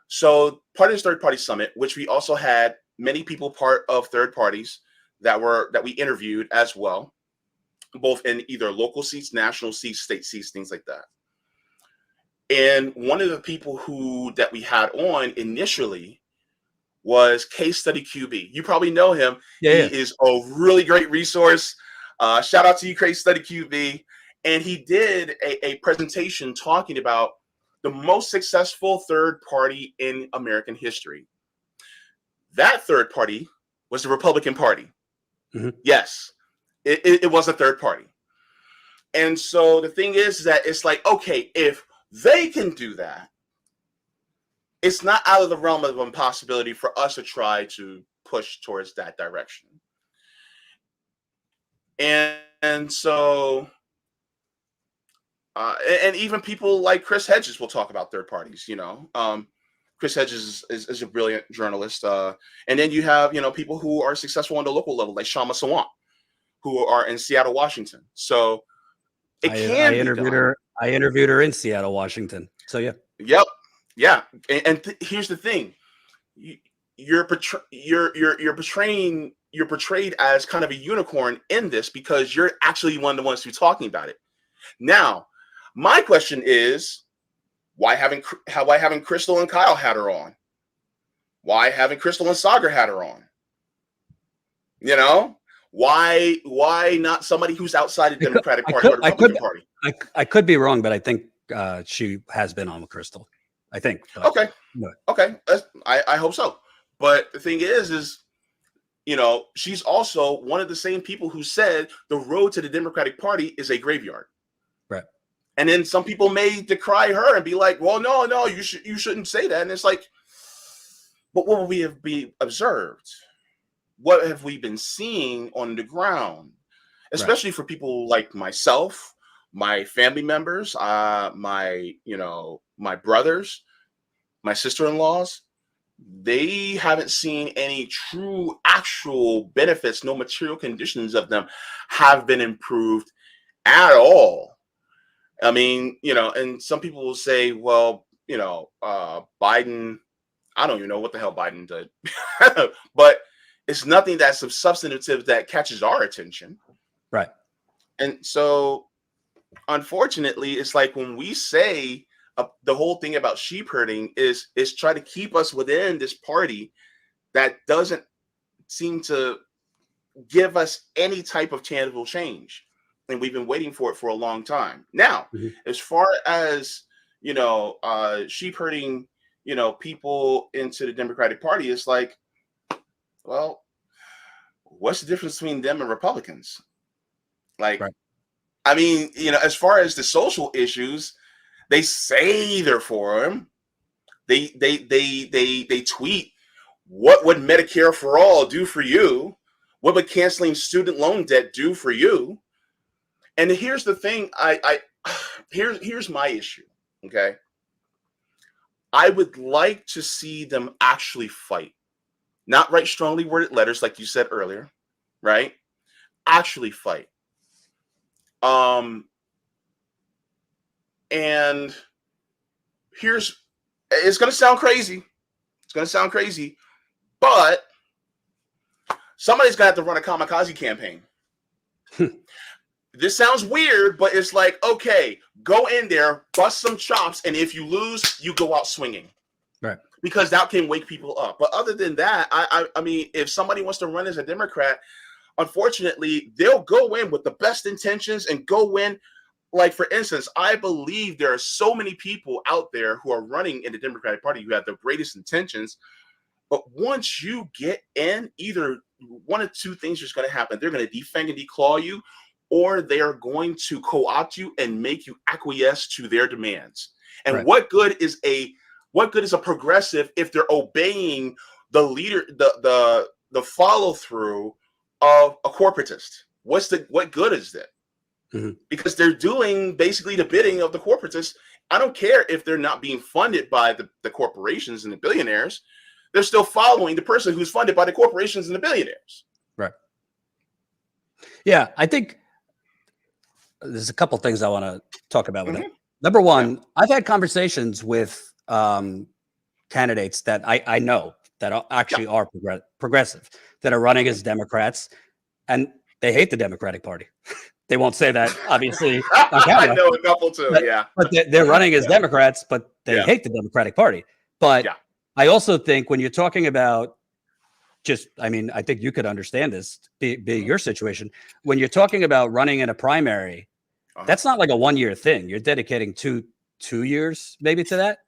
So part of this third party summit, which we also had many people part of third parties that we interviewed as well, both in either local seats, national seats, state seats, things like that. And one of the people that we had on initially was Case Study QB. You probably know him. Yeah, He is a really great resource. Shout out to you, Case Study QB. And he did a presentation talking about the most successful third party in American history. That third party was the Republican Party. Mm-hmm. Yes, it was a third party. And so the thing is that it's like, okay, if they can do that, it's not out of the realm of impossibility for us to try to push towards that direction. And so, and even people like Chris Hedges will talk about third parties, Chris Hedges is a brilliant journalist. And then you have, people who are successful on the local level, like Shama Sawant, who are in Seattle, Washington. So I interviewed her in Seattle, Washington. So yeah. Yep. Yeah. And here's the thing. You're portrayed as kind of a unicorn in this because you're actually one of the ones who's talking about it. Now, my question is, why haven't Crystal and Kyle had her on? Why haven't Crystal and Sagar had her on? Why not somebody who's outside the Democratic Party or the Republican Party? I could be wrong, but I think she has been on with Crystal. I think. Okay. Okay. I hope so. But the thing is, she's also one of the same people who said the road to the Democratic Party is a graveyard. Right. And then some people may decry her and be like, well, no, you shouldn't say that. And it's like, but what will we have observed? What have we been seeing on the ground? Especially for people like myself, my family members, my brothers, my sister-in-laws. They haven't seen any true actual benefits. No material conditions of them have been improved at all. I mean, and some people will say, well, Biden, I don't even know what the hell Biden did, but it's nothing that's substantive that catches our attention. Right. And so, unfortunately, it's like when we say the whole thing about sheep herding is try to keep us within this party that doesn't seem to give us any type of tangible change. And we've been waiting for it for a long time. Now, as far as, sheep herding, people into the Democratic Party, it's like, well, what's the difference between them and Republicans? Like, right. I mean, as far as the social issues, they say they're for them. They tweet What would Medicare for all do for you? What would canceling student loan debt do for you? And here's the thing, here's my issue, okay? I would like to see them actually fight, not write strongly worded letters like you said earlier, right? Actually fight. And it's going to sound crazy. It's going to sound crazy, but somebody's going to have to run a kamikaze campaign. This sounds weird, but it's like, okay, go in there, bust some chops, and if you lose, you go out swinging. Right. Because that can wake people up. But other than that, I mean, if somebody wants to run as a Democrat, unfortunately, they'll go in with the best intentions and go in. Like, for instance, I believe there are so many people out there who are running in the Democratic Party who have the greatest intentions. But once you get in, either one of two things is going to happen. They're going to defang and declaw you, or they are going to co-opt you and make you acquiesce to their demands. And right. what good is a progressive if they're obeying the leader, the follow through of a corporatist? What good is that? Mm-hmm. Because they're doing basically the bidding of the corporatists. I don't care if they're not being funded by the corporations and the billionaires. They're still following the person who's funded by the corporations and the billionaires. Right. Yeah, I think there's a couple things I want to talk about with it. Number one, I've had conversations with candidates that I know that actually are progressive, that are running as Democrats, and they hate the Democratic Party. They won't say that, obviously, on camera. I know a couple too, but they're running as Democrats, but they hate the Democratic Party. But I also think when you're talking about I think you could understand this, being your situation. When you're talking about running in a primary, that's not like a 1-year thing. You're dedicating two years maybe to that.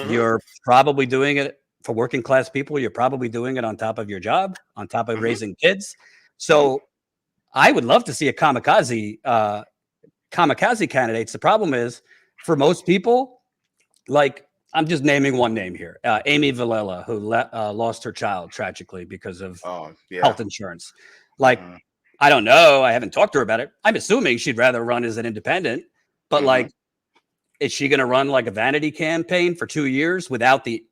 You're probably doing it for working class people. You're probably doing it on top of your job, on top of raising kids. So I would love to see a kamikaze candidates. The problem is, for most people, like, I'm just naming one name here, Amy Villela, who lost her child tragically because of health insurance. Like, I don't know. I haven't talked to her about it. I'm assuming she'd rather run as an independent, but like, is she going to run like a vanity campaign for 2 years without the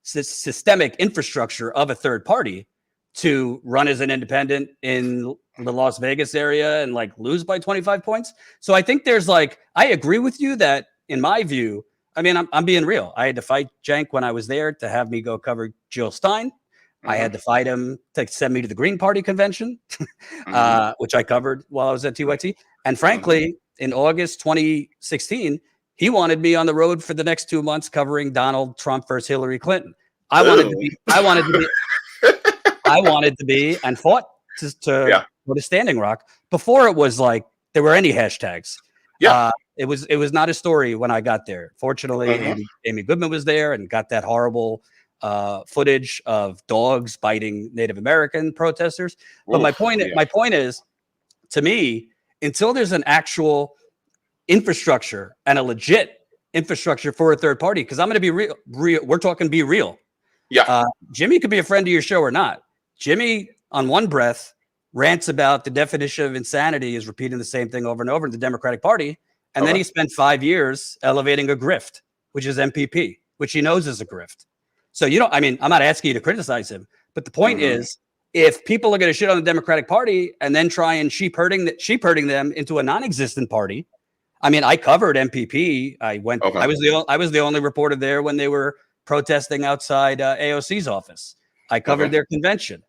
systemic infrastructure of a third party to run as an independent in the Las Vegas area and like lose by 25 points? So I think there's I agree with you that, in my view, I mean, I'm being real. I had to fight Cenk when I was there to have me go cover Jill Stein. I had to fight him to send me to the Green Party convention, which I covered while I was at TYT. And frankly, in August 2016, he wanted me on the road for the next 2 months covering Donald Trump versus Hillary Clinton. I wanted to be, and fought to go to Standing Rock before it was like there were any hashtags. It was not a story when I got there. Fortunately, Amy Goodman was there and got that horrible footage of dogs biting Native American protesters. But my point is, to me, until there's an actual infrastructure and a legit infrastructure for a third party, because I'm going to be real. We're talking be real. Jimmy could be a friend of your show or not. Jimmy, on one breath, rants about the definition of insanity is repeating the same thing over and over in the Democratic Party. And then he spent 5 years elevating a grift, which is MPP, which he knows is a grift. So I'm not asking you to criticize him, but the point is, if people are going to shit on the Democratic Party and then try and sheep herding them into a non-existent party. I mean, I covered MPP. I was the only reporter there when they were protesting outside AOC's office. I covered their convention.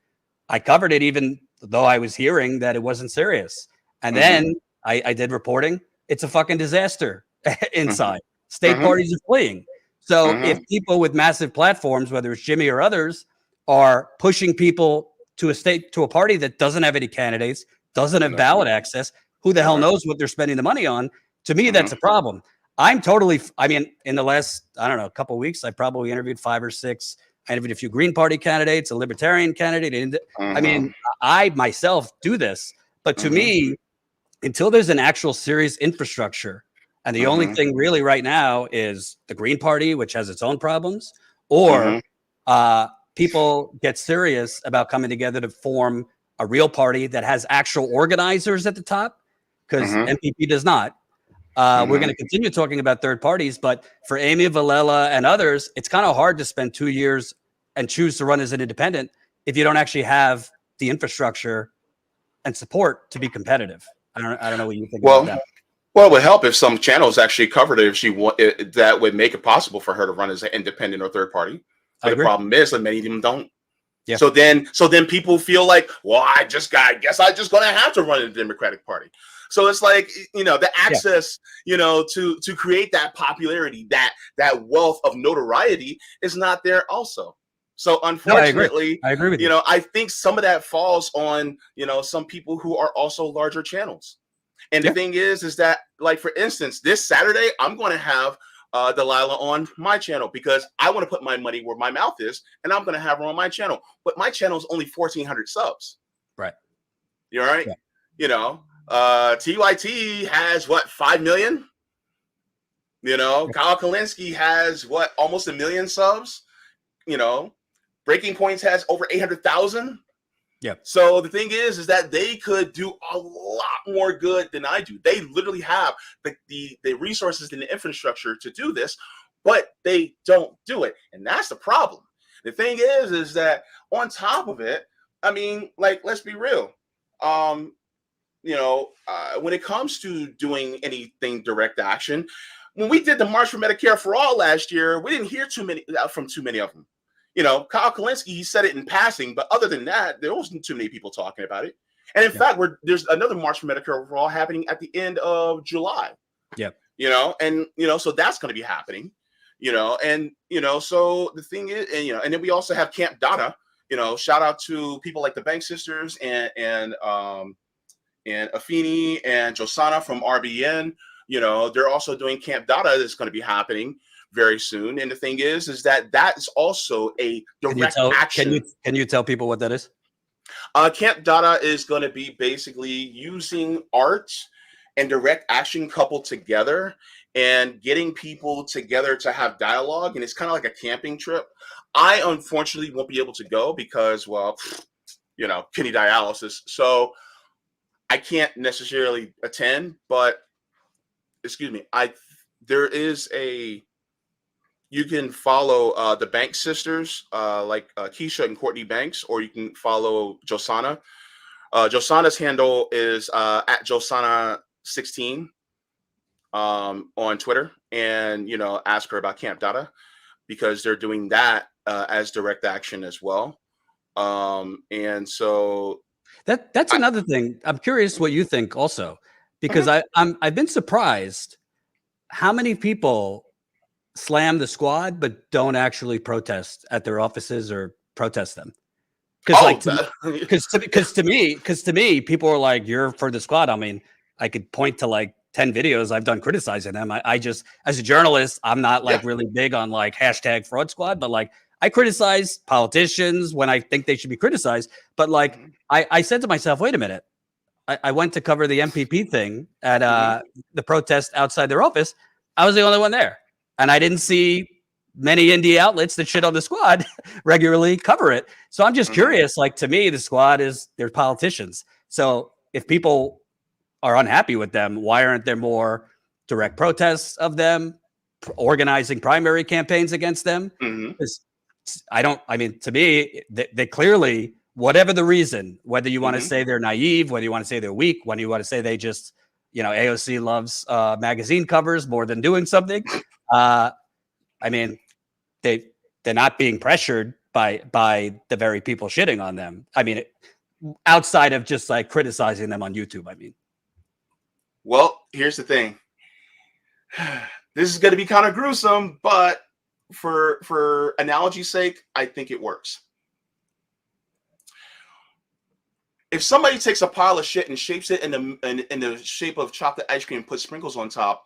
I covered it even though I was hearing that it wasn't serious. And then I did reporting. It's a fucking disaster inside. State parties are fleeing. So if people with massive platforms, whether it's Jimmy or others, are pushing people to a party that doesn't have any candidates, doesn't have ballot access, who the hell knows what they're spending the money on? To me, that's a problem. In the last, couple of weeks, I probably interviewed 5 or 6. I interviewed a few Green Party candidates, a Libertarian candidate. I myself do this, but to me, until there's an actual serious infrastructure, and the only thing really right now is the Green Party, which has its own problems, or people get serious about coming together to form a real party that has actual organizers at the top, because MPP does not. We're going to continue talking about third parties, but for Amy Villela and others, it's kind of hard to spend 2 years and choose to run as an independent if you don't actually have the infrastructure and support to be competitive. I don't know what you think about that. Well, it would help if some channels actually covered it. If she that would make it possible for her to run as an independent or third party. But the problem is that many of them don't. Yeah. So then people feel like, well, I guess I just gonna have to run in the Democratic Party. So it's like, the access, to create that popularity, that wealth of notoriety is not there also. So unfortunately, I agree with you. I think some of that falls on, some people who are also larger channels. And the thing is that, like, for instance, this Saturday, I'm going to have Delilah on my channel because I want to put my money where my mouth is, and I'm going to have her on my channel. But my channel is only 1,400 subs. Right. You're right. Yeah. TYT has 5 million. Kyle Kalinske has almost 1 million subs. Breaking Points has over 800,000. Yeah. So the thing is that they could do a lot more good than I do. They literally have the resources and the infrastructure to do this, but they don't do it. And that's the problem. The thing is that on top of it, I mean, like, let's be real. When it comes to doing anything direct action, when we did the March for Medicare for All last year, we didn't hear from too many of them. Kyle Kalinske, he said it in passing, but other than that, there wasn't too many people talking about it. And in fact, there's another March for Medicare for All happening at the end of July. Yep. So that's going to be happening. So the thing is, and then we also have Camp Dada. Shout out to people like the Bank Sisters and Afeni and Josana from RBN. They're also doing Camp Dada that's going to be happening very soon. And the thing is that is also a direct action. Can you tell people what that is? Camp Dada is going to be basically using art and direct action coupled together and getting people together to have dialogue. And it's kind of like a camping trip. I unfortunately won't be able to go because, kidney dialysis. So I can't necessarily attend, but you can follow the Bank Sisters, like Keisha and Courtney Banks, or you can follow Josana. Josana's handle is at Josana16 on Twitter, and ask her about Camp Dada because they're doing that as direct action as well. And so that's another thing. I'm curious what you think also, because I've been surprised how many people slam the squad but don't actually protest at their offices or protest them. Because to me, people are like, "You're for the squad." I mean, I could point to like 10 videos I've done criticizing them. I just, as a journalist, I'm not like really big on like hashtag fraud squad, but like I criticize politicians when I think they should be criticized. But like I said to myself, wait a minute. I went to cover the MPP thing at the protest outside their office. I was the only one there. And I didn't see many indie outlets that shit on the squad regularly cover it. So I'm just curious, like, to me, the squad they're politicians. So if people are unhappy with them, why aren't there more direct protests of them, organizing primary campaigns against them? Because to me, they clearly, whatever the reason, whether you want to say they're naive, whether you want to say they're weak, whether you want to say they just, AOC loves magazine covers more than doing something. They're not being pressured by the very people shitting on them. I mean, outside of just like criticizing them on YouTube. I mean, well, here's the thing. This is going to be kind of gruesome, but for analogy's sake, I think it works. If somebody takes a pile of shit and shapes it in the shape of chocolate ice cream and puts sprinkles on top,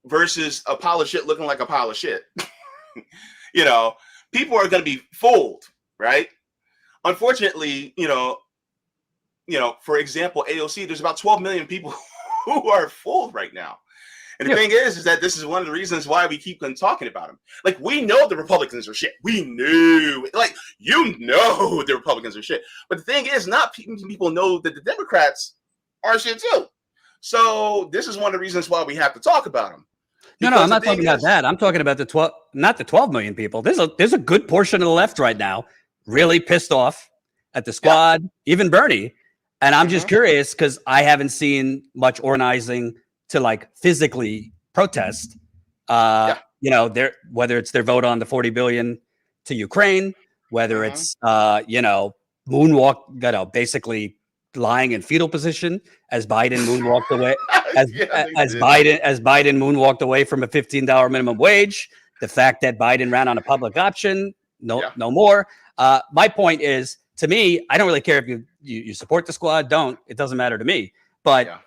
versus a pile of shit looking like a pile of shit, people are going to be fooled, right? Unfortunately, for example, AOC, there's about 12 million people who are fooled right now. And the thing is that this is one of the reasons why we keep on talking about them. Like, we know the Republicans are shit. We knew, like, the Republicans are shit. But the thing is, not people know that the Democrats are shit too. So this is one of the reasons why we have to talk about them. No, I'm not talking about that. I'm talking about not the 12 million people. There's a good portion of the left right now really pissed off at the squad, even Bernie. And I'm just curious because I haven't seen much organizing to like physically protest. Whether it's their vote on the 40 billion to Ukraine, whether it's moonwalk, basically lying in fetal position as Biden moonwalked away, as Biden moonwalked away from a $15 minimum wage. The fact that Biden ran on a public option, no more. My point is, to me, I don't really care if you support the squad. Don't. It doesn't matter to me. But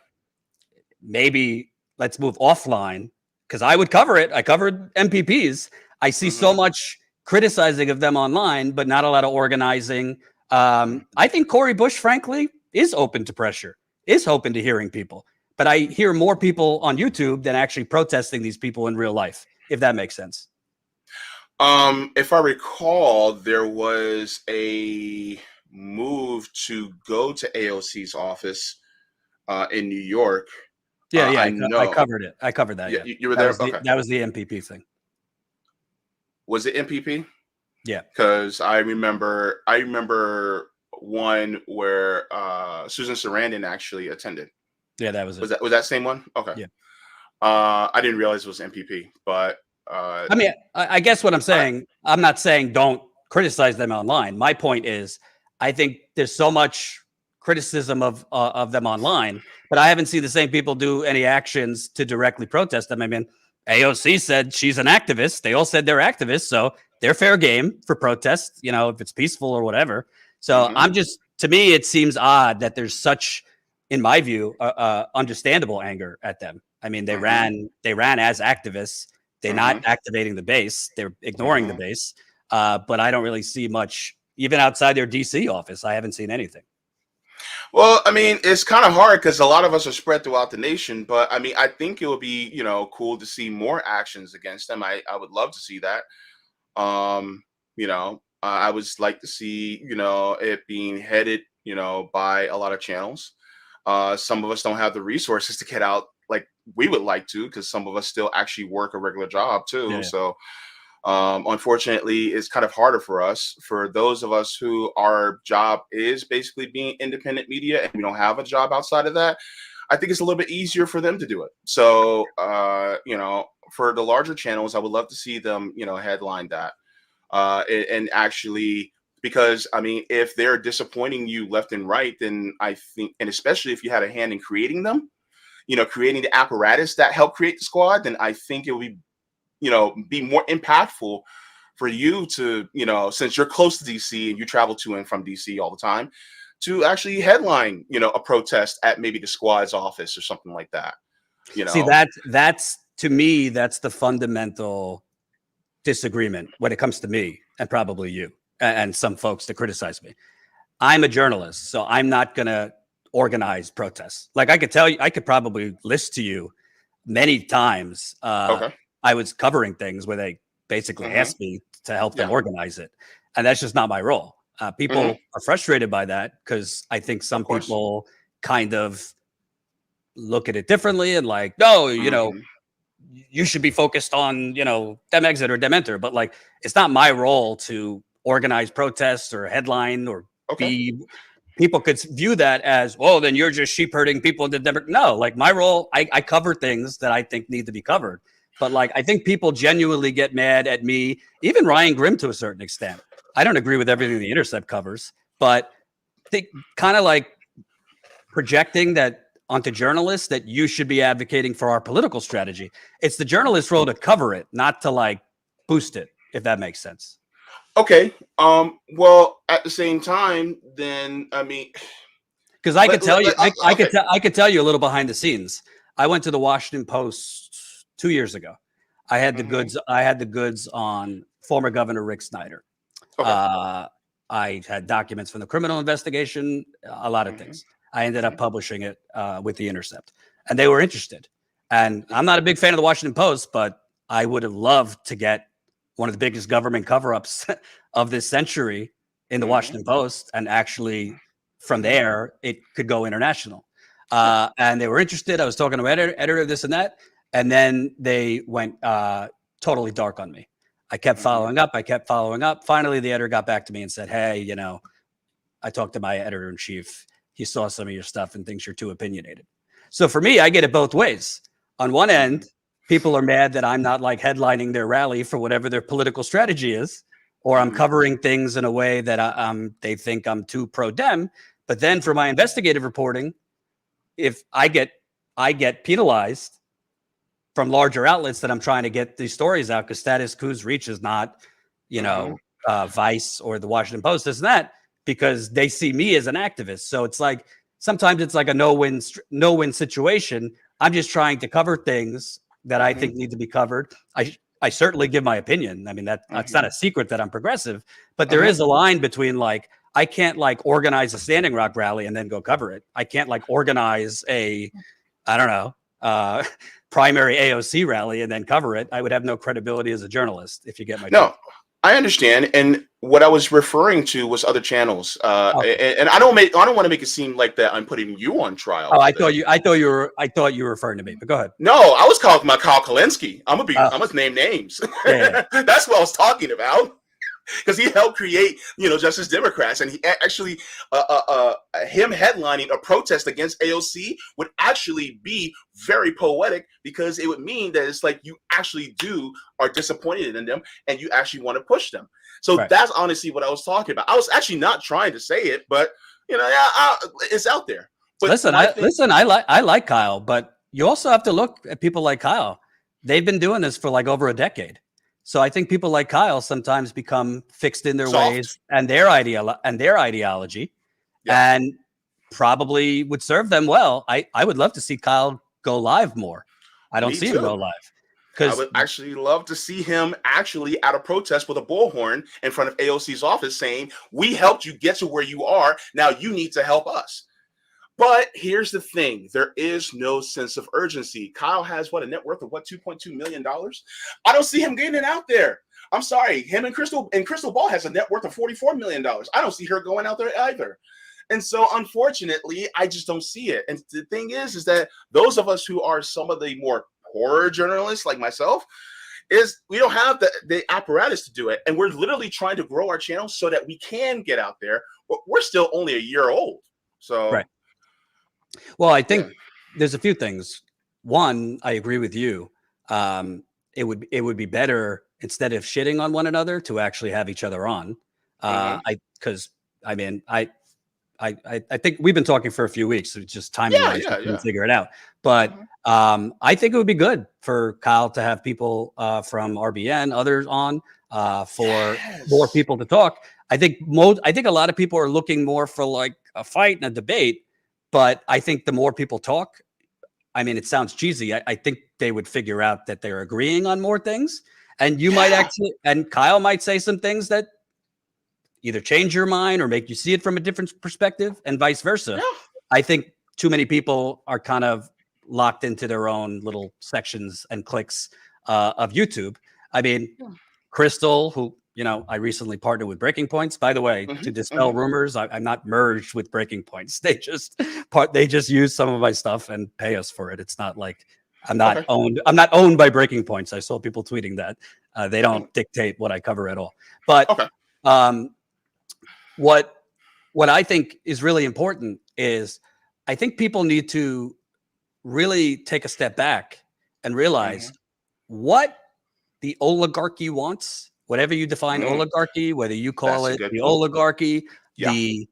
maybe let's move offline because I would cover it. I covered MPPs. I see so much criticizing of them online, but not a lot of organizing. I think Cori Bush, frankly, is open to pressure, is open to hearing people. But I hear more people on YouTube than actually protesting these people in real life, if that makes sense. If I recall, there was a move to go to AOC's office in New York. I covered it. I covered that. Yeah, you were there. That was the MPP thing. Was it MPP? Yeah, because I remember one where Susan Sarandon actually attended. Yeah, that was it. Was that same one? Okay. Yeah. I didn't realize it was MPP, but I mean, I guess what I'm saying, I'm not saying don't criticize them online. My point is, I think there's so much criticism of them online, but I haven't seen the same people do any actions to directly protest them. I mean, AOC said she's an activist. They all said they're activists, so they're fair game for protest, if it's peaceful or whatever. So to me, it seems odd that there's such, in my view, understandable anger at them. I mean, they ran as activists. They're not activating the base. They're ignoring the base. But I don't really see much, even outside their DC office. I haven't seen anything. Well, I mean, it's kind of hard because a lot of us are spread throughout the nation. But I mean, I think it would be, cool to see more actions against them. I would love to see that. I would like to see, it being headed, by a lot of channels. Some of us don't have the resources to get out like we would like to, because some of us still actually work a regular job too. Yeah. So unfortunately, it's kind of harder for us. For those of us who our job is basically being independent media and we don't have a job outside of that, I think it's a little bit easier for them to do it. So, for the larger channels, I would love to see them, headline that. And actually, because I mean, if they're disappointing you left and right, then I think, and especially if you had a hand in creating them, creating the apparatus that helped create the squad, then I think it would be more impactful for you to, since you're close to DC and you travel to and from DC all the time, to actually headline, a protest at maybe the squad's office or something like that. See, that's to me, that's the fundamental disagreement when it comes to me and probably you and some folks that criticize me. I'm a journalist, so I'm not going to organize protests. Like I could probably list to you many times. I was covering things where they basically asked me to help them organize it. And that's just not my role. People are frustrated by that because I think some people kind of look at it differently and like, no, you should be focused on, dem exit or dem enter. But like, it's not my role to organize protests or headline or people could view that as, oh, then you're just sheep herding people. No, like my role, I cover things that I think need to be covered. But like, I think people genuinely get mad at me, even Ryan Grimm to a certain extent. I don't agree with everything The Intercept covers, but they kind of like projecting that onto journalists that you should be advocating for our political strategy. It's the journalist's role to cover it, not to like boost it, if that makes sense. Okay. Well, at the same time, then I mean, because I could tell you, I could tell you a little behind the scenes. I went to the Washington Post 2 years ago. I had the goods. I had the goods on former Governor Rick Snyder. I had documents from the criminal investigation, a lot of things. I ended up publishing it with The Intercept, and they were interested. And I'm not a big fan of the Washington Post, but I would have loved to get one of the biggest government cover-ups of this century in the Washington Post, and actually from there it could go international. And they were interested. I was talking to editor, this and that, and then they went totally dark on me. I kept following up. Finally, the editor got back to me and said, "Hey, you know, I talked to my editor in chief. He saw some of your stuff and thinks you're too opinionated." So for me, I get it both ways. On one end, people are mad that I'm not like headlining their rally for whatever their political strategy is, or I'm covering things in a way that they think I'm too pro-dem. But then for my investigative reporting, if I get penalized from larger outlets that I'm trying to get these stories out, because Status Coup's reach is not, you know, Vice or the Washington Post, this and that, because they see me as an activist. So it's like, sometimes it's like a no-win situation. I'm just trying to cover things that I think need to be covered. I certainly give my opinion. I mean, that's not a secret that I'm progressive, but there is a line between, like, I can't like organize a Standing Rock rally and then go cover it. I can't like organize a, I don't know, primary AOC rally and then cover it. I would have no credibility as a journalist, if you get my joke. I understand, and what I was referring to was other channels, and I don't want to make it seem like that I'm putting you on trial. Oh, I thought you were referring to me, but go ahead. No, I was calling my Kyle Kalinske. I'm gonna name names. Yeah. That's what I was talking about. Because he helped create, you know, Justice Democrats, and he actually, him headlining a protest against AOC would actually be very poetic, because it would mean that it's like you actually are disappointed in them and you actually want to push them. So that's honestly what I was talking about. I was actually not trying to say it, but you know, it's out there. But I like Kyle, but you also have to look at people like Kyle. They've been doing this for like over a decade. So I think people like Kyle sometimes become fixed in their ways and their ideology, and probably would serve them well. I would love to see Kyle go live more. I don't see him go live. I would actually love to see him actually at a protest with a bullhorn in front of AOC's office saying, "We helped you get to where you are. Now you need to help us." But here's the thing. There is no sense of urgency. Kyle has a net worth of $2.2 million. I don't see him getting it out there. I'm sorry. Him and Crystal Ball has a net worth of $44 million. I don't see her going out there either. And so unfortunately, I just don't see it. And the thing is that those of us who are some of the more poorer journalists like myself, is we don't have the apparatus to do it. And we're literally trying to grow our channel so that we can get out there. But we're still only a year old. So right. Well, I think there's a few things. One, I agree with you. It would be better, instead of shitting on one another, to actually have each other on. Because I think we've been talking for a few weeks. So it's just timing wise to figure it out. But I think it would be good for Kyle to have people from RBN, others on, for more people to talk. I think a lot of people are looking more for like a fight and a debate. But I think the more people talk, I mean, it sounds cheesy. I think they would figure out that they're agreeing on more things. And you might and Kyle might say some things that either change your mind or make you see it from a different perspective, and vice versa. I think too many people are kind of locked into their own little sections and cliques of YouTube. I mean, Crystal, who, you know, I recently partnered with Breaking Points, by the way, to dispel rumors. I'm not merged with Breaking Points. They just use some of my stuff and pay us for it. It's not like I'm not owned by Breaking Points. I saw people tweeting that. They don't dictate what I cover at all. But what I think is really important is, I think people need to really take a step back and realize what the oligarchy wants. Whatever you define oligarchy, whether you call it the oligarchy, the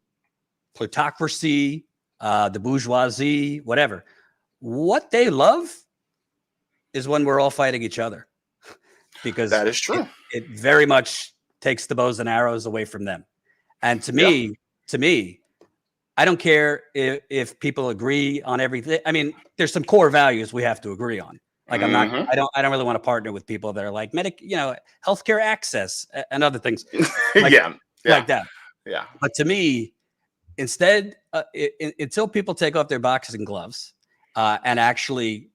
plutocracy, the bourgeoisie, whatever, what they love is when we're all fighting each other, because that is true. It very much takes the bows and arrows away from them. And to me, I don't care if people agree on everything. I mean, there's some core values we have to agree on. Like I don't really want to partner with people that are like healthcare access and other things like that. Yeah. But to me, instead, until people take off their boxing gloves and actually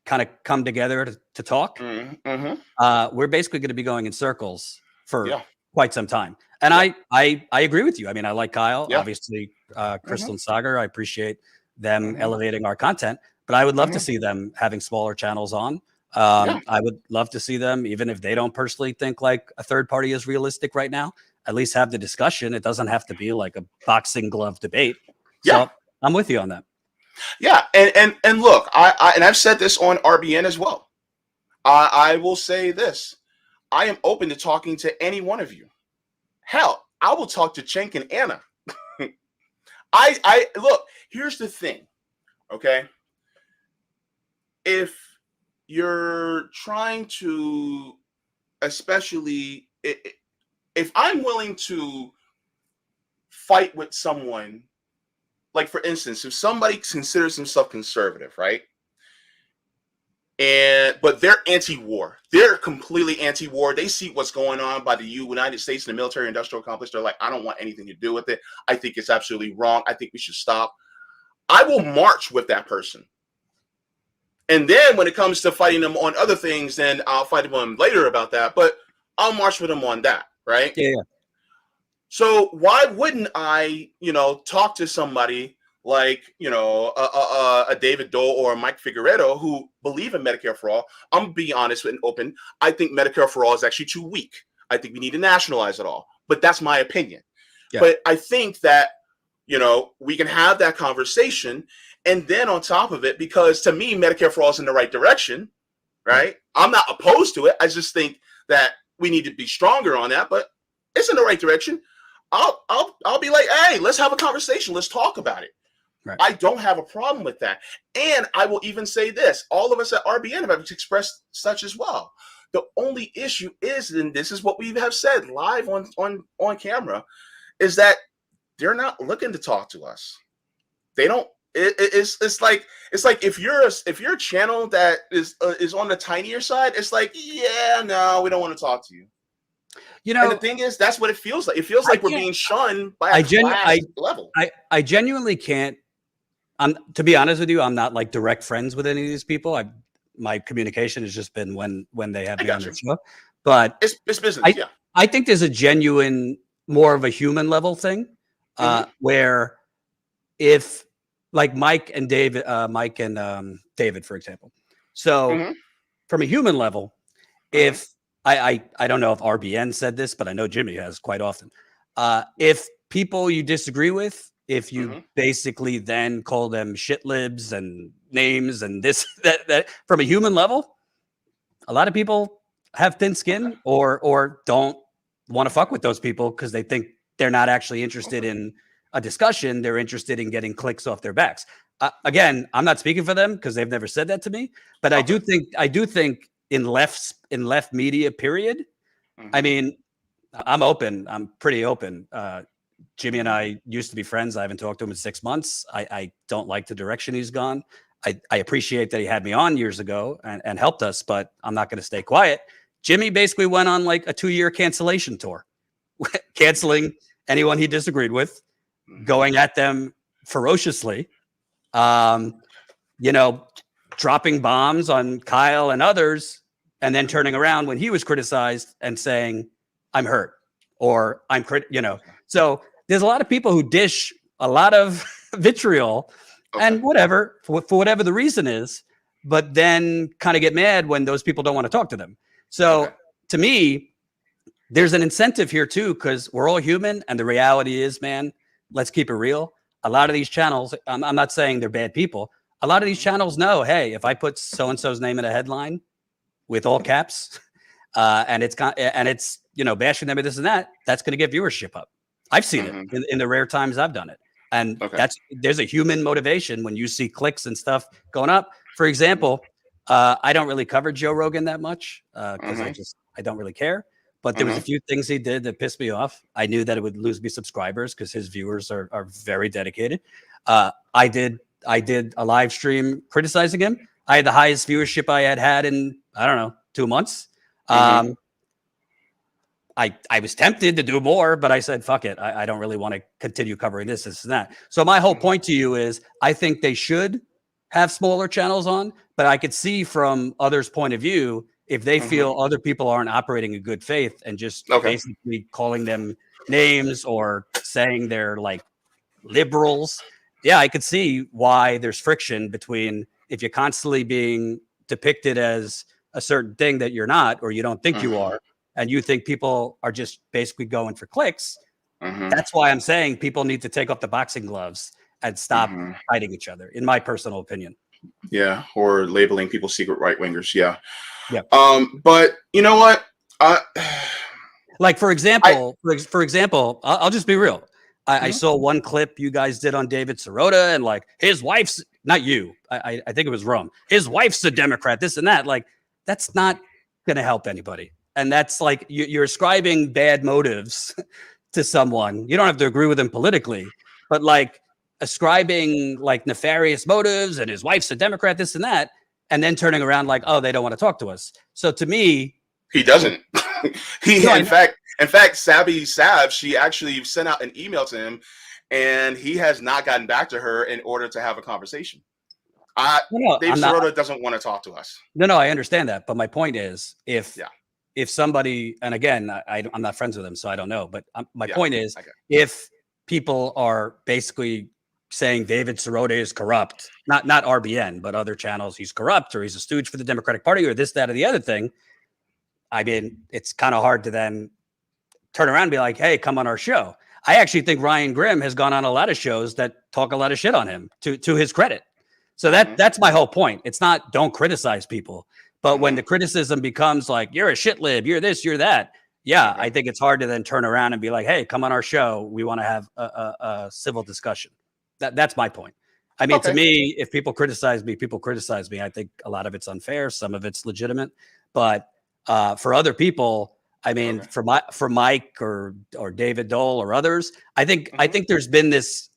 kind of come together to talk, we're basically going to be going in circles for quite some time. And I agree with you. I mean, I like Kyle, obviously, Crystal and Sagar. I appreciate them elevating our content, but I would love to see them having smaller channels on. I would love to see them, even if they don't personally think like a third party is realistic right now, at least have the discussion. It doesn't have to be like a boxing glove debate. So I'm with you on that. Yeah. And look, I've said this on RBN as well. I will say this. I am open to talking to any one of you. Hell, I will talk to Cenk and Anna. I look, here's the thing. Okay. If you're trying to, especially if I'm willing to fight with someone, like for instance, if somebody considers himself conservative, right? But they're anti-war. They're completely anti-war. They see what's going on by the United States and the military-industrial complex. They're like, I don't want anything to do with it. I think it's absolutely wrong. I think we should stop. I will march with that person. And then when it comes to fighting them on other things, then I'll fight them later about that. But I'll march with them on that, right? Yeah. So why wouldn't I, talk to somebody like, a David Dole or a Mike Figueredo who believe in Medicare for all? I'm going to be honest and open. I think Medicare for all is actually too weak. I think we need to nationalize it all. But that's my opinion. Yeah. But I think that, we can have that conversation. And then on top of it, because to me, Medicare for all is in the right direction, right? I'm not opposed to it. I just think that we need to be stronger on that, but it's in the right direction. I'll be like, hey, let's have a conversation. Let's talk about it. Right. I don't have a problem with that. And I will even say this, all of us at RBN have expressed such as well. The only issue is, and this is what we have said live on camera, is that they're not looking to talk to us. They don't. It's like if you're a channel that is on the tinier side, it's like, yeah, no, we don't want to talk to you. And the thing is, that's what it feels like. It feels like we're being shunned by a class level. I genuinely can't. To be honest with you, I'm not like direct friends with any of these people. My communication has just been when they have me on their show. But it's business. I think there's a genuine, more of a human level thing, where if like Mike and David, for example. So from a human level, if I don't know if RBN said this, but I know Jimmy has quite often. If people you disagree with, if you basically then call them shit libs and names and this, that from a human level, a lot of people have thin skin or don't want to fuck with those people because they think they're not actually interested in a discussion. They're interested in getting clicks off their backs. Again, I'm not speaking for them because they've never said that to me, but I do think in left media period, I mean, I'm open. I'm pretty open. Jimmy and I used to be friends. I haven't talked to him in 6 months. I don't like the direction he's gone. I appreciate that he had me on years ago and helped us, but I'm not going to stay quiet. Jimmy basically went on like a 2-year cancellation tour, canceling anyone he disagreed with, going at them ferociously, dropping bombs on Kyle and others, and then turning around when he was criticized and saying, I'm hurt or I'm So there's a lot of people who dish a lot of vitriol and whatever, for whatever the reason is, but then kind of get mad when those people don't want to talk to them. So to me, there's an incentive here too, because we're all human. And the reality is, man, let's keep it real. A lot of these channels, I'm not saying they're bad people. A lot of these channels know, hey, if I put so-and-so's name in a headline with all caps, and it's bashing them with this and that, that's going to get viewership up. I've seen it in the rare times I've done it. And there's a human motivation when you see clicks and stuff going up. For example, I don't really cover Joe Rogan that much because I don't really care. But there was a few things he did that pissed me off. I knew that it would lose me subscribers because his viewers are very dedicated. I did a live stream criticizing him. I had the highest viewership I had in, I don't know, 2 months. I was tempted to do more, but I said, fuck it. I don't really want to continue covering this and that. So my whole point to you is I think they should have smaller channels on, But I could see from others' point of view, if they feel other people aren't operating in good faith and just basically calling them names or saying they're like liberals, yeah, I could see why there's friction between if you're constantly being depicted as a certain thing that you're not, or you don't think you are, and you think people are just basically going for clicks. That's why I'm saying people need to take off the boxing gloves and stop fighting each other, in my personal opinion. Yeah, or labeling people secret right wingers. Yeah. Yeah. But you know what? Like for example, I'll just be real. I saw one clip you guys did on David Sirota, and like his wife's not you. I think it was Rome. His wife's a Democrat. This and that. Like that's not going to help anybody. And that's like you're ascribing bad motives to someone. You don't have to agree with him politically, but like ascribing like nefarious motives and his wife's a Democrat, this and that, and then turning around like, oh, they don't want to talk to us. So to me, he doesn't. In fact, Sabby Sab, she actually sent out an email to him, and he has not gotten back to her in order to have a conversation. Dave Sirota doesn't want to talk to us. No, I understand that, but my point is, if somebody, and again, I'm not friends with him, so I don't know, but my point is, if people are basically saying David Sirota is corrupt, not RBN, but other channels, he's corrupt or he's a stooge for the Democratic Party or this, that, or the other thing, I mean, it's kind of hard to then turn around and be like, hey, come on our show. I actually think Ryan Grimm has gone on a lot of shows that talk a lot of shit on him, to his credit. So that's my whole point. It's not don't criticize people, but when the criticism becomes like, you're a shit lib, you're this, you're that. Yeah, I think it's hard to then turn around and be like, hey, come on our show. We want to have a civil discussion. That's my point. I mean, to me, if people criticize me, people criticize me. I think a lot of it's unfair. Some of it's legitimate. But for other people, I mean, for Mike or David Dole or others, I think there's been this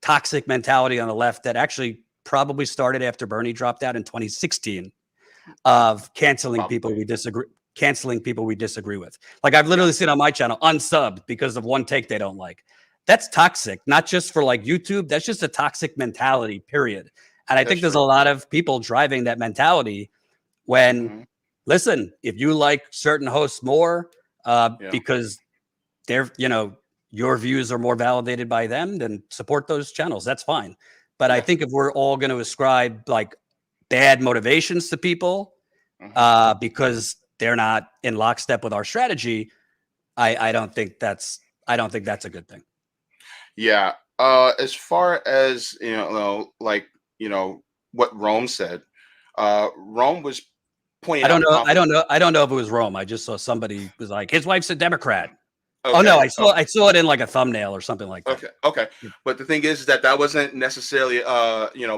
toxic mentality on the left that actually probably started after Bernie dropped out in 2016 of canceling people we disagree with. Like I've literally seen on my channel unsubbed because of one take they don't like. That's toxic, not just for like YouTube. That's just a toxic mentality, period. And I think there's a lot of people driving that mentality when, listen, if you like certain hosts more because they're, your views are more validated by them, then support those channels. That's fine. But I think if we're all going to ascribe like bad motivations to people because they're not in lockstep with our strategy, I don't think that's a good thing. Yeah. As far as what Rome said, Rome was pointing out. I don't know if it was Rome. I just saw somebody was like, his wife's a Democrat. Okay. Oh no, I saw it in like a thumbnail or something like that. Okay. But the thing is that wasn't necessarily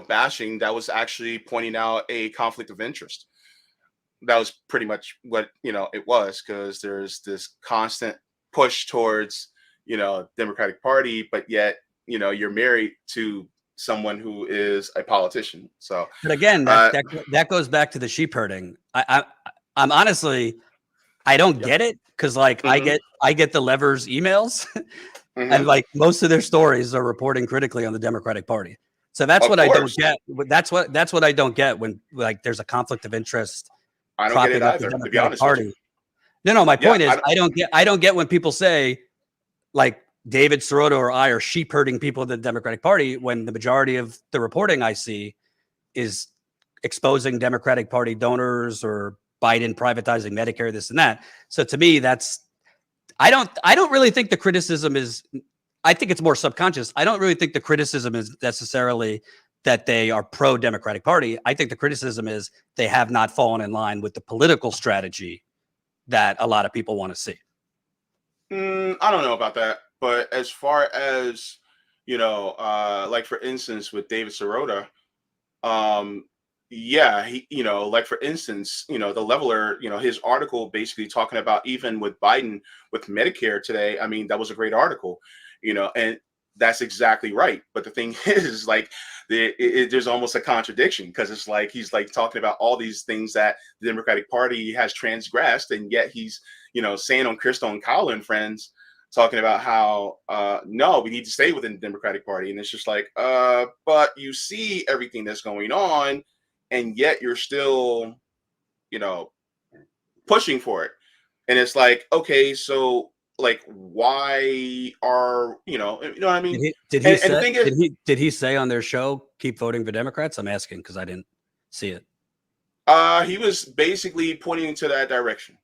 bashing. That was actually pointing out a conflict of interest. That was pretty much what it was, because there's this constant push towards Democratic Party, but yet you're married to someone who is a politician. So, but again, that goes back to the sheep herding. I'm honestly, I don't get it, because like I get the Levers emails and like most of their stories are reporting critically on the Democratic Party. So that's what I don't get. That's what I don't get when like there's a conflict of interest. I don't get it either, to be honest with you. No, my point is I don't get when people say like David Sirota or I are sheep herding people in the Democratic Party, when the majority of the reporting I see is exposing Democratic Party donors or Biden privatizing Medicare, this and that. So to me, I don't really think the criticism is, I think it's more subconscious. I don't really think the criticism is necessarily that they are pro-Democratic Party. I think the criticism is they have not fallen in line with the political strategy that a lot of people want to see. I don't know about that, but as far as like for instance with David Sirota, he, like for instance, the Leveler, his article basically talking about even with Biden with Medicare today. I mean, that was a great article, and that's exactly right. But the thing is, like, there's almost a contradiction, because it's like he's like talking about all these things that the Democratic Party has transgressed, and yet he's saying on Crystal and Kyle and friends talking about how no, we need to stay within the Democratic Party, and it's just like but you see everything that's going on and yet you're still, you know, pushing for it. And it's like, okay, so like, why are, you know what I mean? Did And the thing is, did he say on their show, keep voting for Democrats? I'm asking because I didn't see it. he was basically pointing into that direction.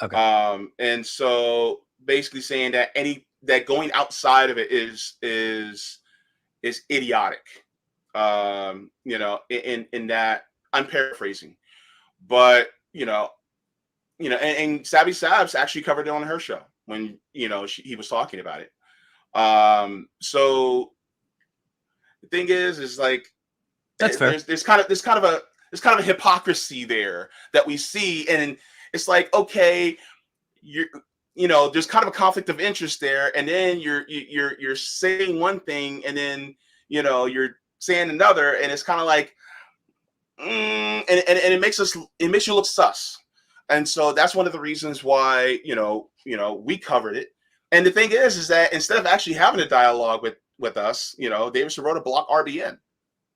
Okay. And so basically saying that that going outside of it is idiotic. You know, in that, I'm paraphrasing, but and Savvy Sabs actually covered it on her show when he was talking about it. So the thing is like, That's fair. There's kind of a hypocrisy there that we see, and it's like, okay, there's kind of a conflict of interest there, and then you're saying one thing, and then you're saying another, and it's kind of like, and it makes you look sus. And so that's one of the reasons why we covered it. And the thing is that instead of actually having a dialogue with us, David Sirota blocked RBN.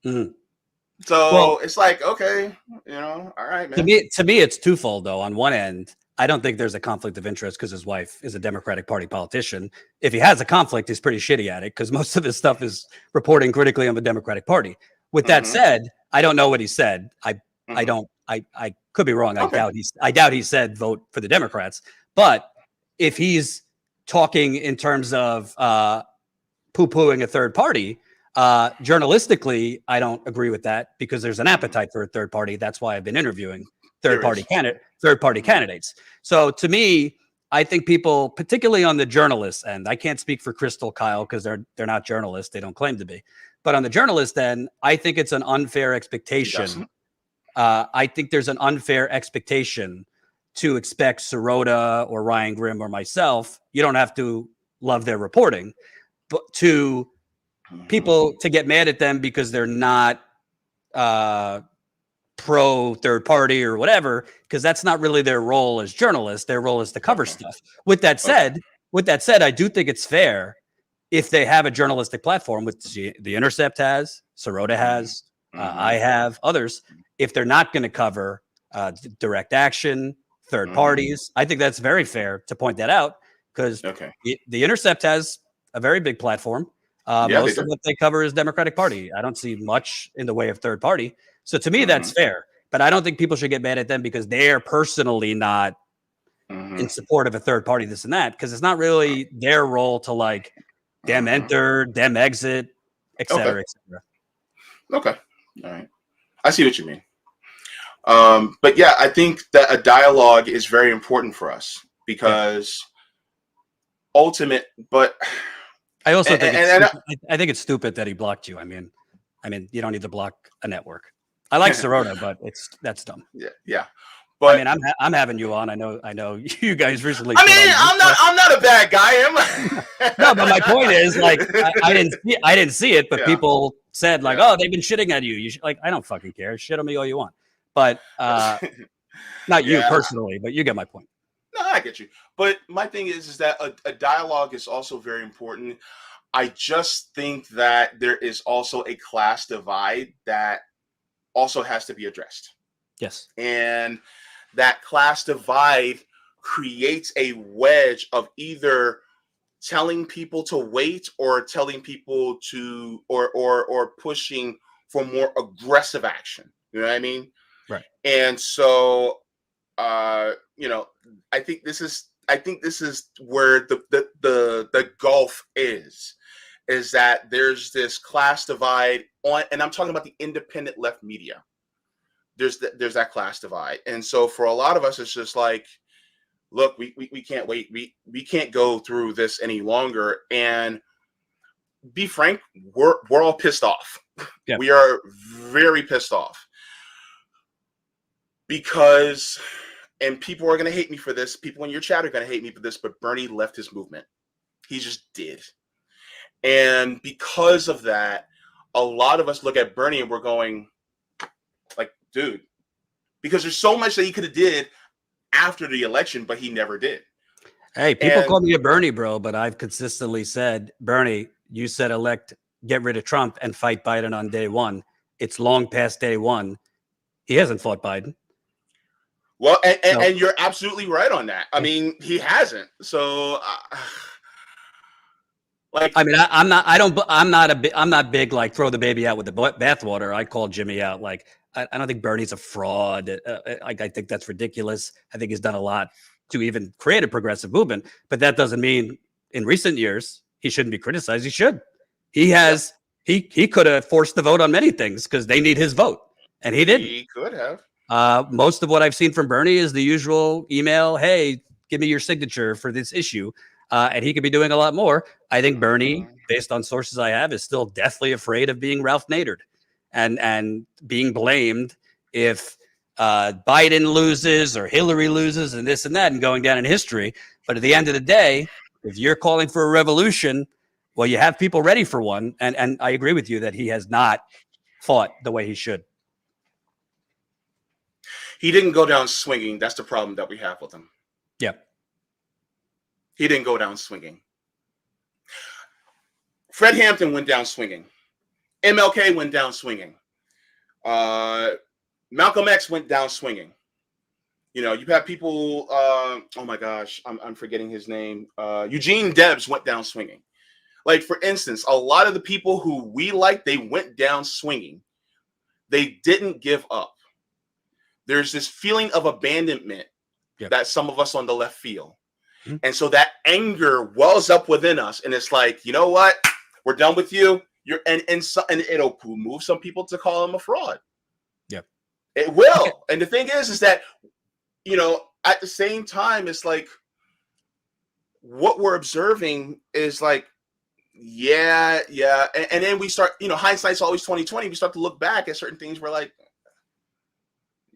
Mm-hmm. So it's like, okay, all right, man. To me, it's twofold though. On one end, I don't think there's a conflict of interest because his wife is a Democratic Party politician. If he has a conflict, he's pretty shitty at it because most of his stuff is reporting critically on the Democratic Party. With that said, I don't know what he said. I could be wrong. Okay. I doubt he said vote for the Democrats. But if he's talking in terms of poo-pooing a third party, journalistically, I don't agree with that because there's an appetite for a third party. That's why I've been interviewing third party candidates. So to me, I think people, particularly on the journalist end, I can't speak for Crystal, Kyle, because they're not journalists. They don't claim to be. But on the journalist end, I think it's an unfair expectation. I think there's an unfair expectation to expect Sirota or Ryan Grimm or myself. You don't have to love their reporting, but to people to get mad at them because they're not pro third party or whatever, because that's not really their role as journalists. Their role is to cover stuff. With that said, I do think it's fair if they have a journalistic platform, which the Intercept has, Sirota has, I have, others. If they're not going to cover direct action, third parties, I think that's very fair to point that out because the Intercept has a very big platform. Most of what they cover is Democratic Party. I don't see much in the way of third party. So to me, that's fair. But I don't think people should get mad at them because they're personally not in support of a third party, this and that, because it's not really their role to like them enter, them exit, et cetera, et cetera. Okay. All right. I see what you mean. But yeah, I think that a dialogue is very important for us because but I also think I think it's stupid that he blocked you. I mean, you don't need to block a network. I like Sirota, but that's dumb. Yeah. But I mean, I'm having you on. I know you guys recently. I'm not a bad guy, am I? No, but my point is, like, I didn't see it, but people said like, oh, they've been shitting at you. You should, like, I don't fucking care. Shit on me all you want, but not you personally. But you get my point. No, I get you. But my thing is that a dialogue is also very important. I just think that there is also a class divide that also has to be addressed. Yes. And that class divide creates a wedge of either telling people to wait or telling people to or pushing for more aggressive action. You know what I mean? Right. And so I think this is where the gulf is that there's this class divide on, and I'm talking about the independent left media. There's that class divide. And so for a lot of us, it's just like, look, we can't wait. We can't go through this any longer. And be frank, we're all pissed off. Yeah. We are very pissed off because, and people are going to hate me for this. People in your chat are going to hate me for this, but Bernie left his movement. He just did. And because of that, a lot of us look at Bernie and we're going like, dude, because there's so much that he could have did after the election, but he never did. Hey, people call me a Bernie bro, but I've consistently said, Bernie, you said get rid of Trump and fight Biden on day one. It's long past day one. He hasn't fought Biden. Well, and you're absolutely right on that. I mean, he hasn't. So, like, I mean, I'm not big like throw the baby out with the bathwater. I call Jimmy out. Like, I don't think Bernie's a fraud. I think that's ridiculous. I think he's done a lot to even create a progressive movement, but that doesn't mean in recent years he shouldn't be criticized. He should. He has. He could have forced the vote on many things because they need his vote, and he didn't. He could have. Most of what I've seen from Bernie is the usual email. Hey, give me your signature for this issue. And he could be doing a lot more. I think Bernie, based on sources I have, is still deathly afraid of being Ralph Nadered and being blamed if Biden loses or Hillary loses and this and that and going down in history. But at the end of the day, if you're calling for a revolution, well, you have people ready for one. And I agree with you that he has not fought the way he should. He didn't go down swinging. That's the problem that we have with him. Yeah. He didn't go down swinging. Fred Hampton went down swinging. MLK went down swinging. Malcolm X went down swinging. You know, you have people. Oh my gosh, I'm forgetting his name. Eugene Debs went down swinging. Like, for instance, a lot of the people who we like, they went down swinging. They didn't give up. There's this feeling of abandonment that some of us on the left feel. Mm-hmm. And so that anger wells up within us. And it's like, you know what? We're done with you. And it'll move some people to call him a fraud. Yep. It will. Okay. And the thing is that, you know, at the same time, it's like what we're observing is like, yeah. And then we start, you know, hindsight's always 20/20. We start to look back at certain things. We're like,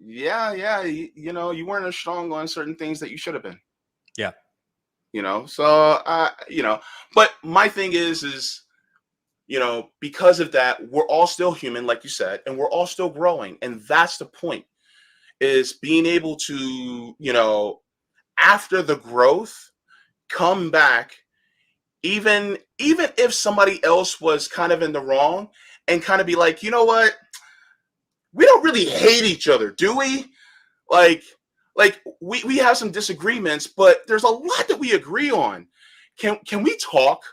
yeah, you know, you weren't as strong on certain things that you should have been. Yeah. You know, so, you know, but my thing is, you know, because of that, we're all still human, like you said, and we're all still growing. And that's the point, is being able to, you know, after the growth, come back, even if somebody else was kind of in the wrong, and kind of be like, you know what? We don't really hate each other, do we? Like we have some disagreements, but there's a lot that we agree on. Can we talk?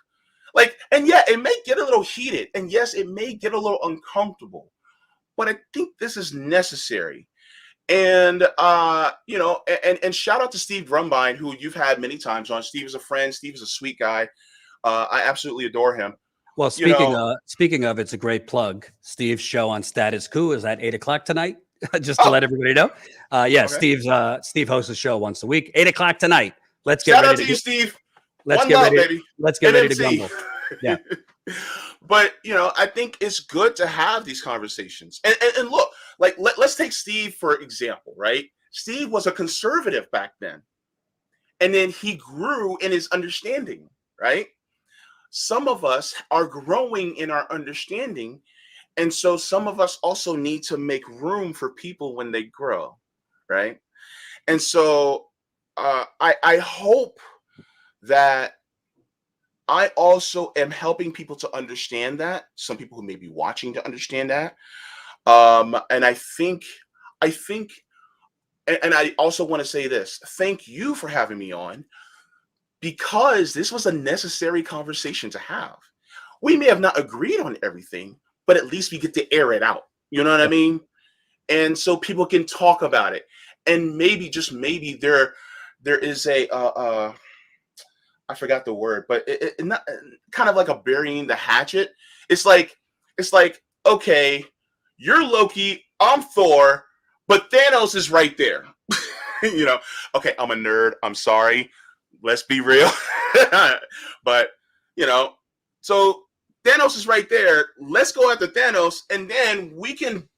Like, and yeah, it may get a little heated, and yes, it may get a little uncomfortable, but I think this is necessary. And you know, and shout out to Steve Grumbine, who you've had many times on. Steve is a friend. Steve is a sweet guy. I absolutely adore him. Well, speaking of, it's a great plug. Steve's show on Status Coup is at 8:00 tonight. Just to let everybody know. Yeah, okay. Steve hosts a show once a week, 8:00 tonight. Let's get shout ready out to you, Steve. Let's get ready, baby. Let's get ready to grumble. Yeah. But you know, I think it's good to have these conversations. And look, like let's take Steve for example, right? Steve was a conservative back then, and then he grew in his understanding, right? Some of us are growing in our understanding. And so some of us also need to make room for people when they grow, right? And so I hope that I also am helping people to understand that. Some people who may be watching to understand that. And I think, and I also want to say this. Thank you for having me on, because this was a necessary conversation to have. We may have not agreed on everything, but at least we get to air it out. You know what I mean? And so people can talk about it. And maybe, just maybe, there is a I forgot the word, but it not kind of like a burying the hatchet. It's like, okay, you're Loki, I'm Thor, but Thanos is right there. You know, okay, I'm a nerd. I'm sorry. Let's be real. But, you know, so Thanos is right there. Let's go after Thanos, and then we can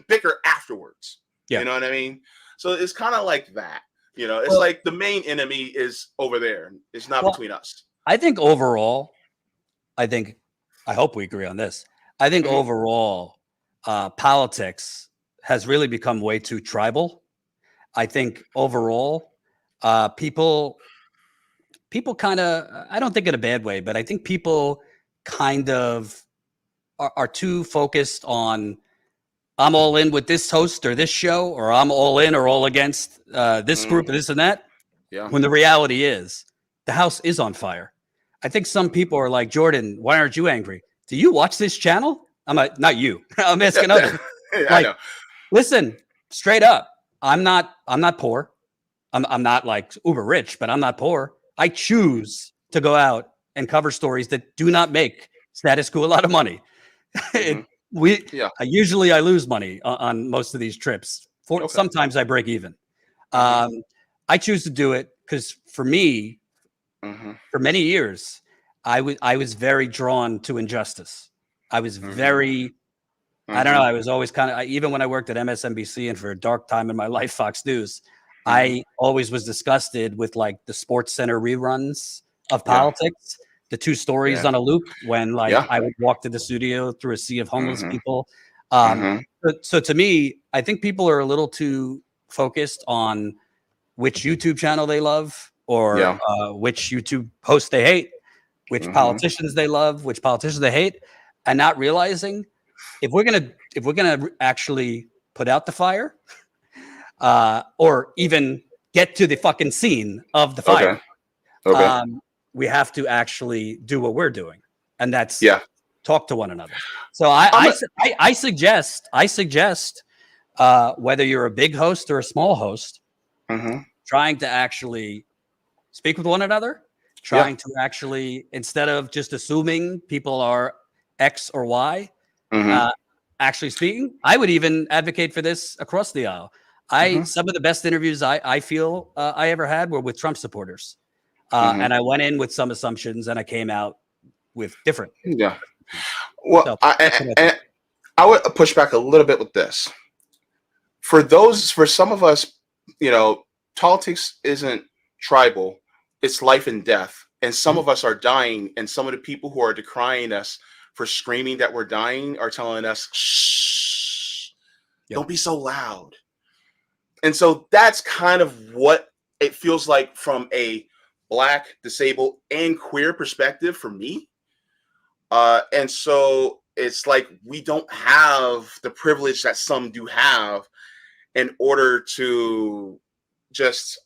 bicker afterwards. Yeah. You know what I mean? So it's kind of like that. You know, it's like the main enemy is over there. It's not between us. I think overall, I hope we agree on this. I think overall, politics has really become way too tribal. I think overall, people kind of, I don't think in a bad way, but I think people kind of are too focused on I'm all in with this host or this show, or I'm all in or all against this group or this and that. Yeah. When the reality is the house is on fire. I think some people are like, Jordan, why aren't you angry? Do you watch this channel? I'm like, not you. I'm asking others. I know. Listen, straight up. I'm not poor. I'm not like uber rich, but I'm not poor. I choose to go out and cover stories that do not make Status Coup a lot of money. Usually I lose money on most of these trips. Sometimes I break even. I choose to do it because for me, for many years, I was very drawn to injustice. I was very, I don't know. I was always kind of, even when I worked at MSNBC and for a dark time in my life, Fox News, I always was disgusted with like the Sports Center reruns of politics, the 2 stories on a loop when like I would walk to the studio through a sea of homeless people. So to me, I think people are a little too focused on which YouTube channel they love or which YouTube host they hate, which politicians they love, which politicians they hate, and not realizing if we're gonna actually put out the fire, or even get to the fucking scene of the fire, we have to actually do what we're doing, and that's talk to one another. So I suggest whether you're a big host or a small host, trying to actually speak with one another, trying to actually, instead of just assuming people are X or Y, actually speaking. I would even advocate for this across the aisle. Some of the best interviews I feel I ever had were with Trump supporters. And I went in with some assumptions and I came out with different. Yeah. Well, so, I would push back a little bit with this. For some of us, politics isn't tribal, it's life and death. And some of us are dying, and some of the people who are decrying us for screaming that we're dying are telling us, shh, don't be so loud. And so that's kind of what it feels like from a Black, disabled, and queer perspective for me. And so it's like we don't have the privilege that some do have in order to just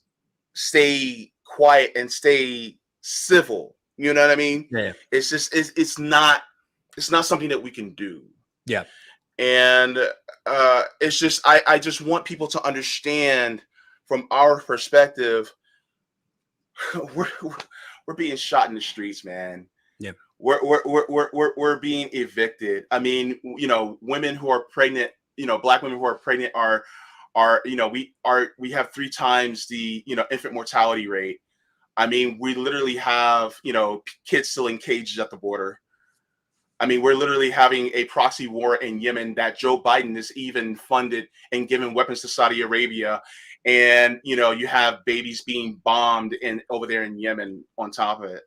stay quiet and stay civil. You know what I mean? Yeah. It's just it's not something that we can do. Yeah. And it's just I just want people to understand from our perspective, we're being shot in the streets, man. Yeah. We're being evicted. I mean, women who are pregnant, Black women who are pregnant are we have 3 times the infant mortality rate. I mean, we literally have kids still in cages at the border. I mean, we're literally having a proxy war in Yemen that Joe Biden is even funded and given weapons to Saudi Arabia. And, you have babies being bombed over there in Yemen on top of it.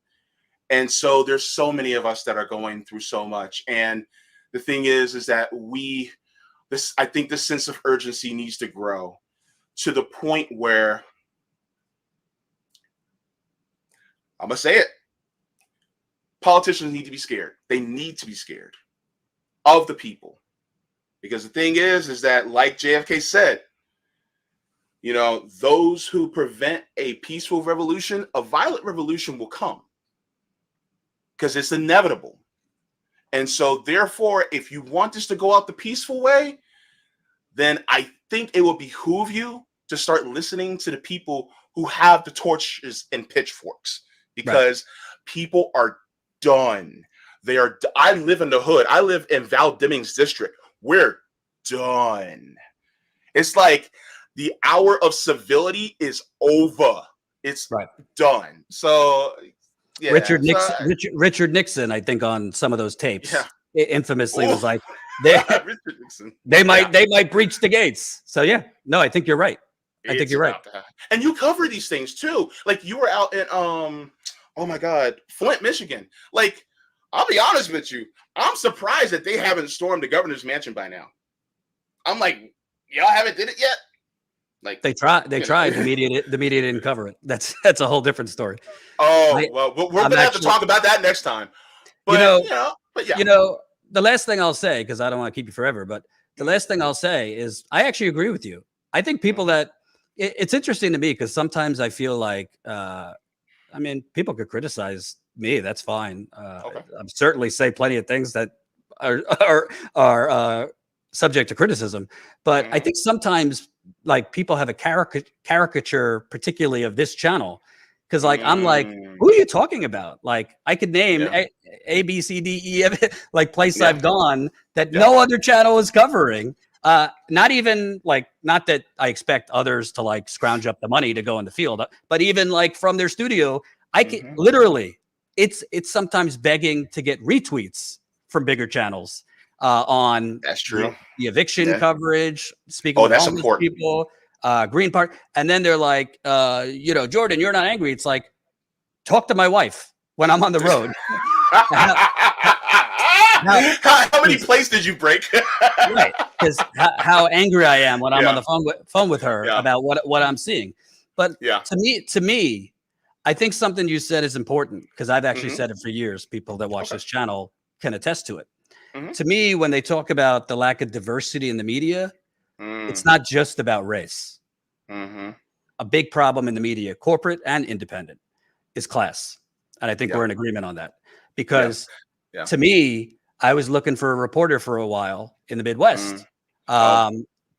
And so there's so many of us that are going through so much. And the thing is that I think the sense of urgency needs to grow to the point where, I'm going to say it, politicians need to be scared. They need to be scared of the people. Because the thing is that, like JFK said, those who prevent a peaceful revolution, a violent revolution will come. Because it's inevitable. And so, therefore, if you want this to go out the peaceful way, then I think it will behoove you to start listening to the people who have the torches and pitchforks. Because people are done. I live in the hood. I live in Val Demings district. We're done. It's like the hour of civility is over. It's done. So yeah, Richard Nixon, I think on some of those tapes, infamously was like, they might breach the gates. So I think you're right. I think you're right. And you cover these things too. Like you were out in oh my God, Flint, Michigan. Like, I'll be honest with you, I'm surprised that they haven't stormed the governor's mansion by now. I'm like, y'all haven't did it yet? Like they tried. The media didn't cover it. That's a whole different story. Oh, well, we're gonna have to talk about that next time. But the last thing I'll say, because I don't want to keep you forever, but the last thing I'll say is I actually agree with you. I think people that it's interesting to me because sometimes I feel like, I mean, people could criticize me. That's fine. I'm certainly say plenty of things that are subject to criticism. But I think sometimes like people have a caricature, particularly of this channel. Because like I'm like, who are you talking about? Like I could name A, B, C, D, E, like place I've gone that no other channel is covering. Not even like, not that I expect others to like scrounge up the money to go in the field, but even like from their studio, I can literally, it's sometimes begging to get retweets from bigger channels on that's true. The eviction coverage, speaking with that's homeless important. people, Green Park. And then they're like, you know, Jordan, you're not angry. It's like, talk to my wife when I'm on the road. How many plates did you break? Right, because how angry I am when I'm on the phone with her about what I'm seeing. But to me, I think something you said is important because I've actually said it for years. People that watch this channel can attest to it. To me, when they talk about the lack of diversity in the media, it's not just about race. A big problem in the media, corporate and independent, is class. And I think we're in agreement on that. Because to me, I was looking for a reporter for a while in the Midwest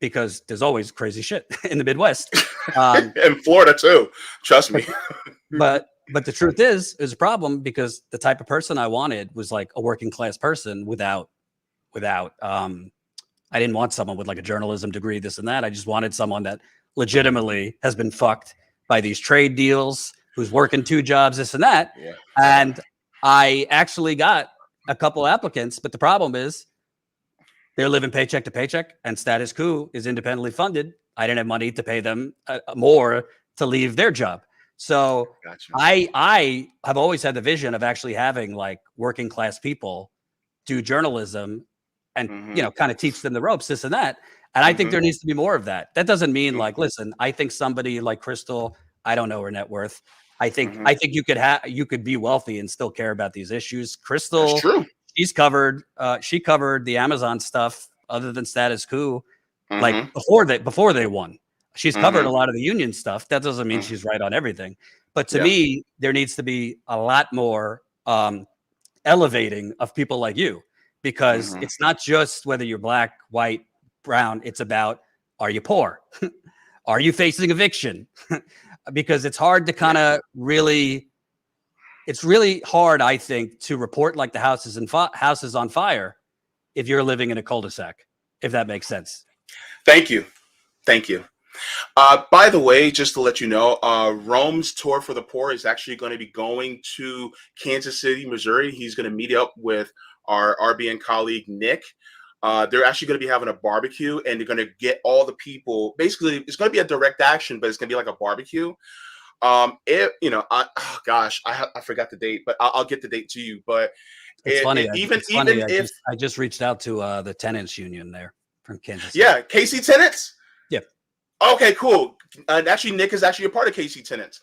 because there's always crazy shit in the Midwest. In Florida too, trust me. But the truth is a problem because the type of person I wanted was like a working class person without I didn't want someone with like a journalism degree, this and that. I just wanted someone that legitimately has been fucked by these trade deals, who's working 2 jobs, this and that. And I actually got a couple applicants, but the problem is they're living paycheck to paycheck and Status Coup is independently funded. I didn't have money to pay them more to leave their job. So I have always had the vision of actually having like working class people do journalism and, you know, kind of teach them the ropes, this and that. And I think there needs to be more of that. That doesn't mean like, listen, I think somebody like Crystal, I don't know her net worth. I think you could be wealthy and still care about these issues. Crystal, that's true. She covered the Amazon stuff other than Status Coup, like before they won. She's covered a lot of the union stuff. That doesn't mean she's right on everything. But to me, there needs to be a lot more elevating of people like you, because it's not just whether you're black, white, brown. It's about, are you poor? Are you facing eviction? Because it's hard to kind of really, it's really hard, I think, to report like the house is on fire if you're living in a cul-de-sac, if that makes sense. Thank you. By the way, just to let you know, Rome's Tour for the Poor is actually going to be going to Kansas City, Missouri. He's going to meet up with our RBN colleague, Nick. They're actually going to be having a barbecue, and they're going to get all the people. Basically, it's going to be a direct action, but it's going to be like a barbecue. If you know, I forgot the date, but I'll get the date to you. But it's funny. I just reached out to the tenants union there from Kansas City. Yeah, KC Tenants. Yeah. Okay, cool. And actually, Nick is actually a part of KC Tenants.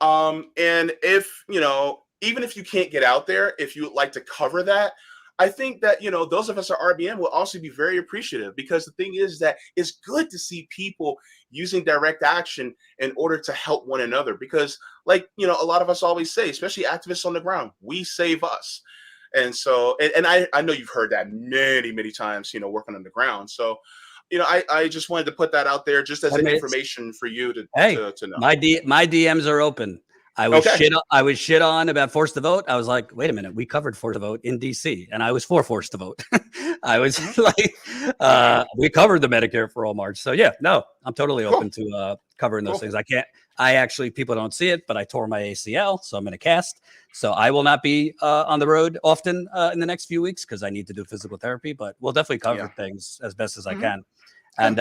And if you know, even if you can't get out there, if you would like to cover that, I think that, you know, those of us at RBN will also be very appreciative, because the thing is that it's good to see people using direct action in order to help one another. Because, like, you know, a lot of us always say, especially activists on the ground, we save us. And so, and I know you've heard that many, many times, you know, working on the ground. So, you know, I just wanted to put that out there just as information for you to know. My DMs are open. I was shit on about forced to vote. I was like, wait a minute, we covered forced to vote in DC, and I was for forced to vote. I was like, we covered the Medicare for All march. So yeah, no, I'm totally open to covering those things. I actually, people don't see it, but I tore my ACL, so I'm in a cast. So I will not be on the road often in the next few weeks because I need to do physical therapy. But we'll definitely cover things as best as I can. And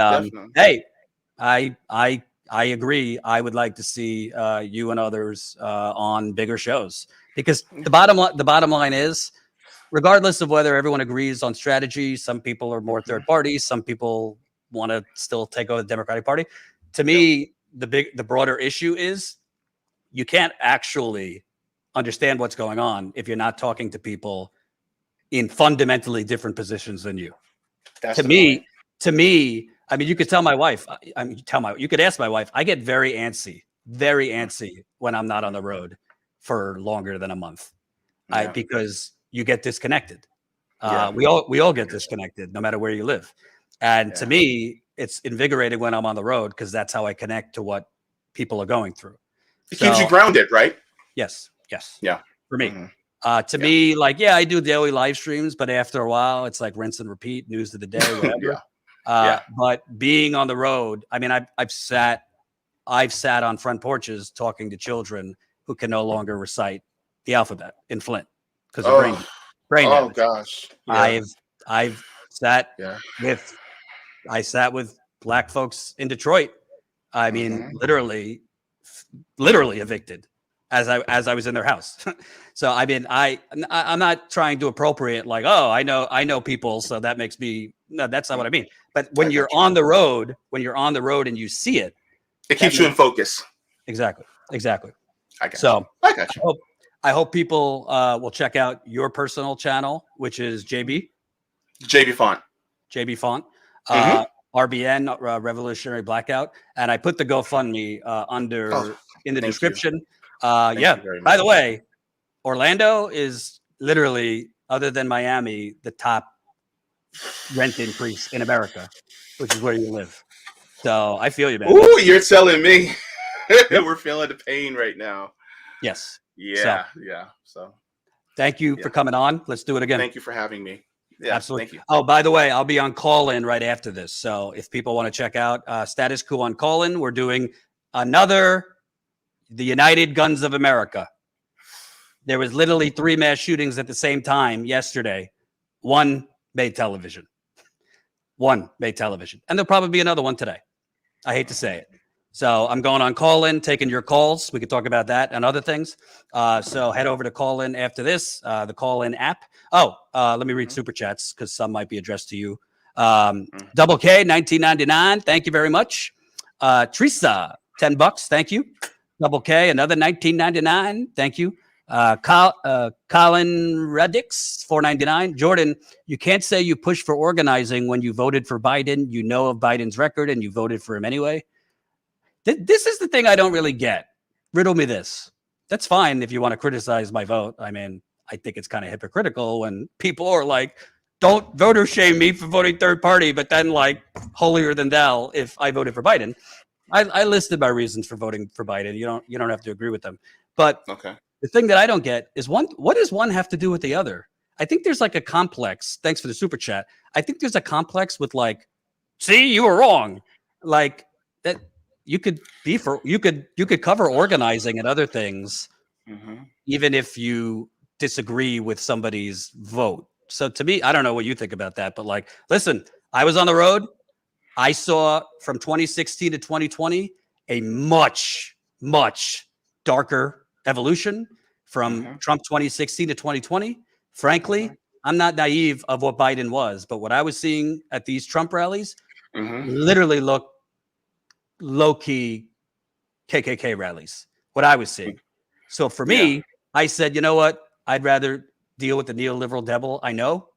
hey, I agree. I would like to see you and others on bigger shows, because the bottom line is, regardless of whether everyone agrees on strategy, some people are more third parties, some people want to still take over the Democratic Party. To me, the broader issue is you can't actually understand what's going on if you're not talking to people in fundamentally different positions than you. To me, to me, I mean, you could tell my wife. You could ask my wife. I get very antsy when I'm not on the road for longer than a month, because you get disconnected. We all get disconnected, no matter where you live. And to me, it's invigorating when I'm on the road because that's how I connect to what people are going through. It keeps you grounded, right? Yes. Yeah. For me. To me, like, I do daily live streams, but after a while, it's like rinse and repeat, news of the day, whatever. But being on the road, I mean, I've sat on front porches talking to children who can no longer recite the alphabet in Flint because of brain damage. Gosh. I've sat with Black folks in Detroit. I mean, literally evicted as I was in their house. So I mean, I'm not trying to appropriate like, oh, I know people, so that makes me. No, that's not what I mean. But when you're on the road, and you see it, it keeps you in focus. Exactly. I got you. I hope people will check out your personal channel, which is Befaunt. Befaunt. RBN, Revolutionary Blackout, and I put the GoFundMe in the description. By the way, Orlando is literally, other than Miami, the top rent increase in America, which is where you live. So I feel you, man. Ooh, you're telling me. We're feeling the pain right now. Yes. So thank you for coming on. Let's do it again. Thank you for having me. Yeah, absolutely. Thank you. Oh, by the way, I'll be on call-in right after this. So if people want to check out Status Coup on call-in, we're doing the United Guns of America. There was literally 3 mass shootings at the same time yesterday. One made television. And there'll probably be another one today. I hate to say it. So I'm going on call-in, taking your calls. We could talk about that and other things. So head over to call-in after this, the call-in app. Let me read super chats because some might be addressed to you. Double K, $19.99. Thank you very much. Teresa, $10. Thank you. Double K, another $19.99. Thank you. Colin Radix, $4.99. Jordan, you can't say you pushed for organizing when you voted for Biden. You know of Biden's record and you voted for him anyway. This is the thing I don't really get. Riddle me this. That's fine if you want to criticize my vote. I mean, I think it's kind of hypocritical when people are like, don't voter shame me for voting third party, but then like holier than thou if I voted for Biden. I listed my reasons for voting for Biden. You don't have to agree with them. But the thing that I don't get is what does one have to do with the other? I think there's like a complex. Thanks for the super chat. I think there's a complex with like, see, you were wrong. Like that. You could cover organizing and other things, even if you disagree with somebody's vote. So to me, I don't know what you think about that, but like, listen, I was on the road. I saw from 2016 to 2020 a much, much darker evolution from Trump 2016 to 2020. Frankly, I'm not naive of what Biden was, but what I was seeing at these Trump rallies literally looked low-key KKK rallies, what I was seeing. So for me, I said, you know what? I'd rather deal with the neoliberal devil I know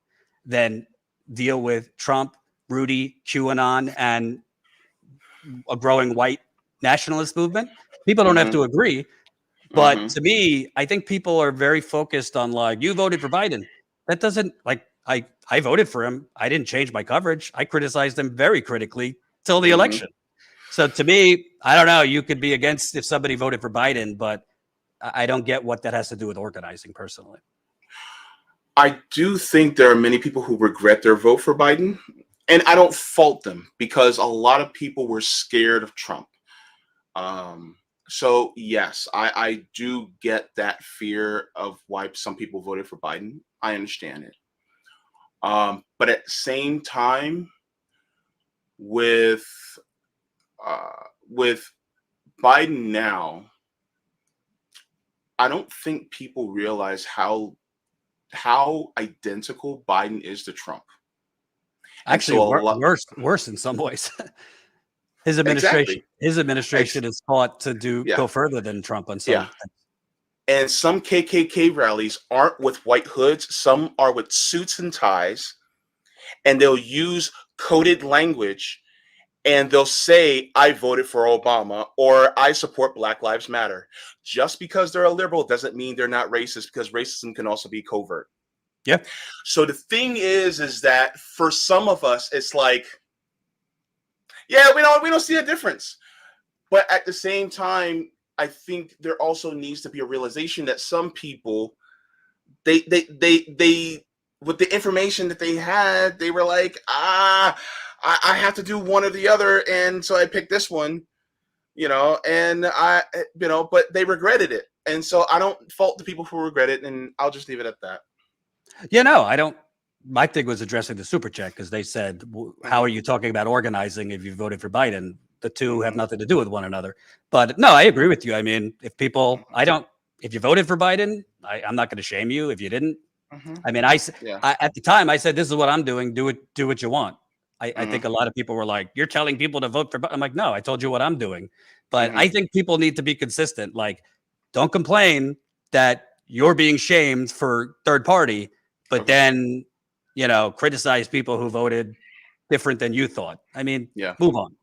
than deal with Trump, Rudy, QAnon, and a growing white nationalist movement. People don't have to agree. But to me, I think people are very focused on like, you voted for Biden. That doesn't like, I voted for him. I didn't change my coverage. I criticized him very critically till the election. So to me, I don't know. You could be against if somebody voted for Biden, but I don't get what that has to do with organizing personally. I do think there are many people who regret their vote for Biden, and I don't fault them because a lot of people were scared of Trump. So yes, I do get that fear of why some people voted for Biden. I understand it. But at the same time, with Biden now, I don't think people realize how identical Biden is to Trump. Actually, worse in some ways. His administration is thought to go further than Trump on some. And some KKK rallies aren't with white hoods. Some are with suits and ties, and they'll use coded language, and they'll say, I voted for Obama or I support Black Lives Matter. Just because they're a liberal doesn't mean they're not racist, because racism can also be covert. Yeah. So the thing is that for some of us, it's like, yeah, we don't see a difference. But at the same time, I think there also needs to be a realization that some people, they with the information that they had, they were like, I have to do one or the other, and so I picked this one, and but they regretted it, and so I don't fault the people who regret it, and I'll just leave it at that. Yeah, no, I don't. My thing was addressing the super chat, because they said, how are you talking about organizing if you voted for Biden? The two have nothing to do with one another. But no, I agree with you. I mean, if you voted for Biden, I'm not going to shame you if you didn't. I mean, I at the time I said, this is what I'm doing. Do what you want. I think a lot of people were like, you're telling people to vote for Biden. I'm like, no, I told you what I'm doing. But I think people need to be consistent. Like, don't complain that you're being shamed for third party, but then, criticize people who voted different than you thought. I mean, move on.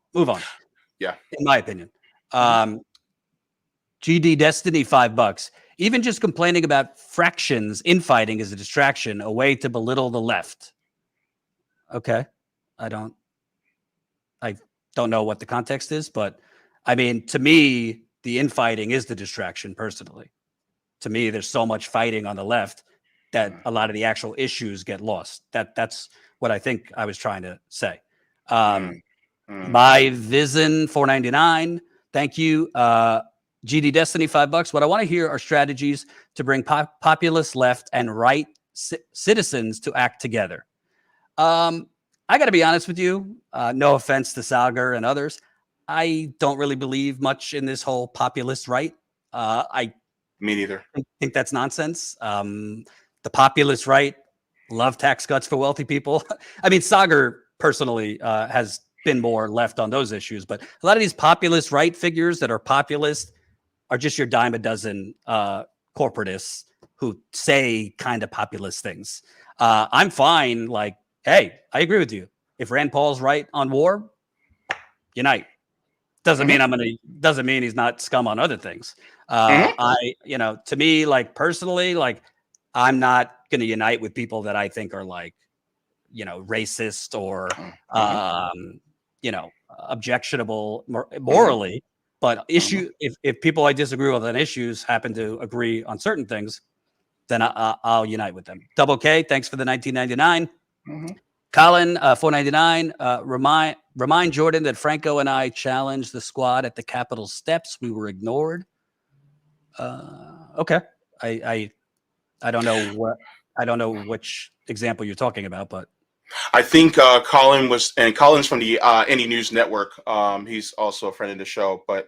Yeah. In my opinion. GD Destiny, $5. Even just complaining about fractions infighting is a distraction, a way to belittle the left. Okay. I don't know what the context is, but I mean, to me, the infighting is the distraction personally. To me, there's so much fighting on the left that a lot of the actual issues get lost. That's what I think I was trying to say. My Vision, $4.99. Thank you. GD Destiny, $5. What I want to hear are strategies to bring populist left and right citizens to act together. I got to be honest with you. No offense to Sagar and others. I don't really believe much in this whole populist right. Me neither. I think that's nonsense. The populist right love tax cuts for wealthy people. I mean, Sagar personally has been more left on those issues, but a lot of these populist right figures that are populist are just your dime a dozen corporatists who say kind of populist things. I'm fine. Like, hey, I agree with you. If Rand Paul's right on war, unite. Doesn't mean he's not scum on other things. To me, like personally, like I'm not going to unite with people that I think are like, racist or, objectionable morally. But if people I disagree with on issues happen to agree on certain things, then I'll unite with them. Double K, thanks for the 1999. Colin, $4.99. Remind Jordan that Franco and I challenged the squad at the Capitol steps. We were ignored. Okay. I don't know which example you're talking about, but I think Colin's from the Any News Network. He's also a friend of the show, but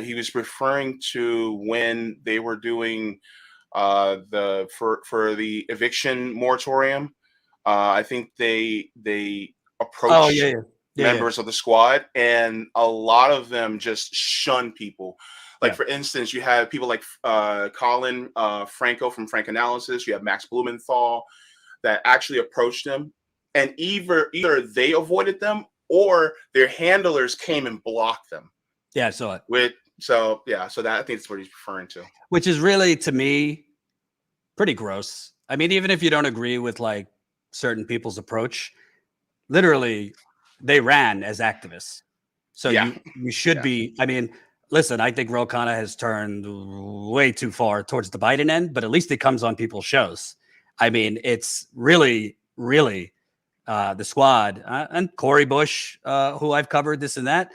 he was referring to when they were doing for the eviction moratorium. I think they approached members of the squad, and a lot of them just shun people. Like, for instance, you have people like Colin Franco from Frank Analysis. You have Max Blumenthal that actually approached them, and either they avoided them or their handlers came and blocked them. Yeah, I saw it. So that I think that's what he's referring to. Which is really, to me, pretty gross. I mean, even if you don't agree with like certain people's approach, literally they ran as activists. So you should be. I mean, listen, I think Ro Khanna has turned way too far towards the Biden end, but at least it comes on people's shows. I mean, it's really, really the squad and Cori Bush, who I've covered this and that.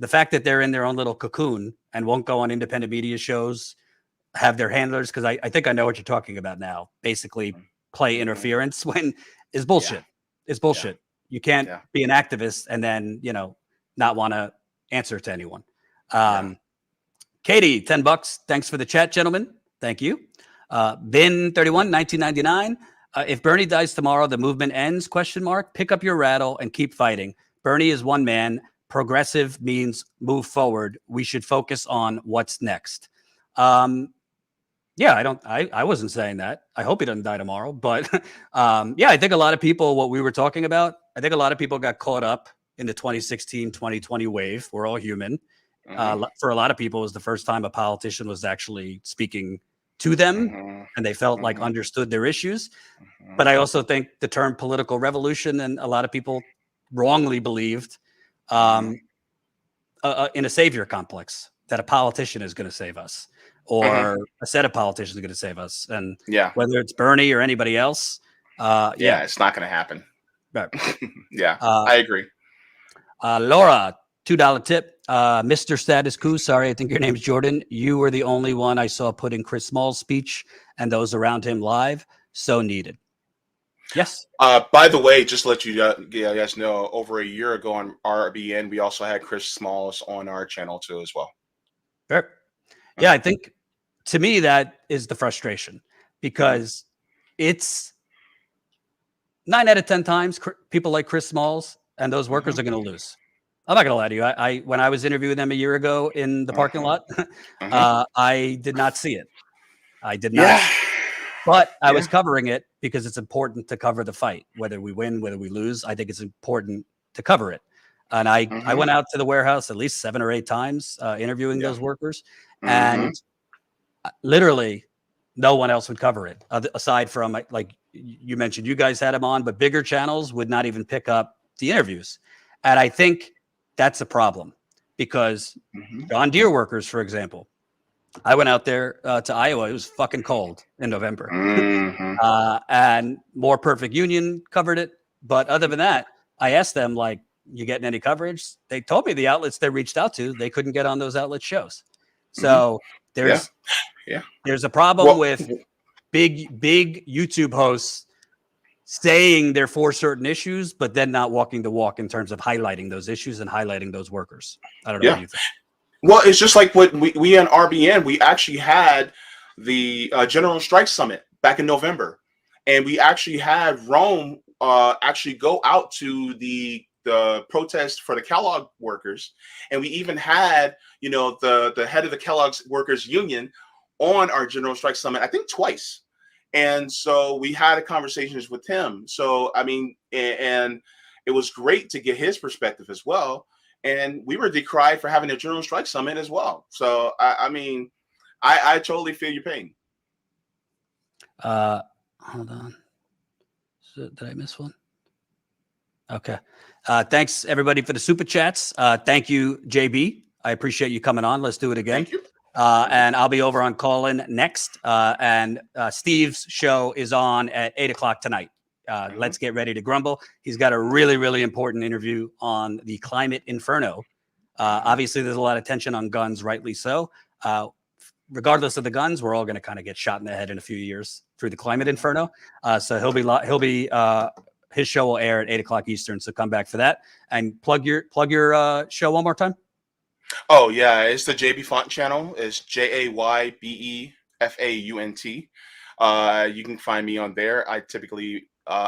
The fact that they're in their own little cocoon and won't go on independent media shows, have their handlers, because I think I know what you're talking about now. Basically, play interference when is bullshit. It's bullshit. You can't be an activist and then not want to answer to anyone. Katie, $10. Thanks for the chat, gentlemen. Thank you. Bin 31, 1999. If Bernie dies tomorrow, the movement ends? ? Pick up your rattle and keep fighting. Bernie is one man. Progressive means move forward. We should focus on what's next. Yeah, I wasn't saying that. I hope he doesn't die tomorrow. But yeah, I think a lot of people, what we were talking about, I think a lot of people got caught up in the 2016, 2020 wave. We're all human. For a lot of people, it was the first time a politician was actually speaking to them and they felt like understood their issues. But I also think the term political revolution, and a lot of people wrongly believed in a savior complex, that a politician is going to save us, or a set of politicians are going to save us. And whether it's Bernie or anybody else, it's not going to happen. Right. I agree. Laura, $2 tip. Mr. Status Coup, sorry, I think your name's Jordan. You were the only one I saw putting Chris Small's speech and those around him live. So needed. Yes. By the way, just to let you guys know, over a year ago on RBN, we also had Chris Smalls on our channel too as well. Sure. Yeah, I think to me that is the frustration, because it's 9 out of 10 times people like Chris Smalls and those workers are going to lose. I'm not going to lie to you. I when I was interviewing them a year ago in the parking lot, I did not see it. I did not. But I was covering it because it's important to cover the fight, whether we win, whether we lose. I think it's important to cover it. And I went out to the warehouse at least 7 or 8 times interviewing those workers. And literally no one else would cover it aside from, like you mentioned, you guys had him on, but bigger channels would not even pick up the interviews. And I think that's a problem, because John Deere workers, for example, I went out there to Iowa. It was fucking cold in November. And More Perfect Union covered it. But other than that, I asked them, like, you getting any coverage? They told me the outlets they reached out to, they couldn't get on those outlet shows. So there's a problem with big YouTube hosts saying they're for certain issues, but then not walking the walk in terms of highlighting those issues and highlighting those workers. I don't know what you think. Well, it's just like what we in RBN, we actually had the General Strike Summit back in November. And we actually had Rome actually go out to the protest for the Kellogg workers. And we even had, the head of the Kellogg's Workers Union on our General Strike Summit, I think twice. And so we had a conversations with him. So, I mean, and it was great to get his perspective as well. And we were decried for having a General Strike Summit as well. So, I mean, I totally feel your pain. Hold on. Did I miss one? Okay. Thanks, everybody, for the super chats. Thank you, JB. I appreciate you coming on. Let's do it again. Thank you. And I'll be over on Callin next. And Steve's show is on at 8 o'clock tonight. Let's get ready to grumble. He's got a really, really important interview on the climate inferno. Obviously, there's a lot of tension on guns, rightly so. Regardless of the guns, we're all going to kind of get shot in the head in a few years through the climate inferno. So his show will air at 8 o'clock Eastern. So come back for that and plug your show one more time. Oh yeah, it's the Befaunt channel. It's JAYBEFAUNT. You can find me on there. I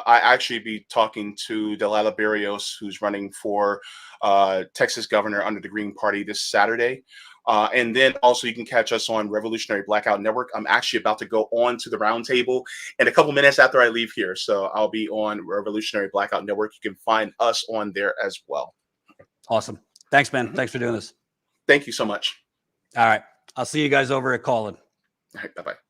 actually be talking to Delilah Barrios, who's running for Texas governor under the Green Party this Saturday. And then also you can catch us on Revolutionary Blackout Network. I'm actually about to go on to the roundtable in a couple minutes after I leave here. So I'll be on Revolutionary Blackout Network. You can find us on there as well. Awesome. Thanks, man. Thanks for doing this. Thank you so much. All right. I'll see you guys over at Callin. All right. Bye-bye.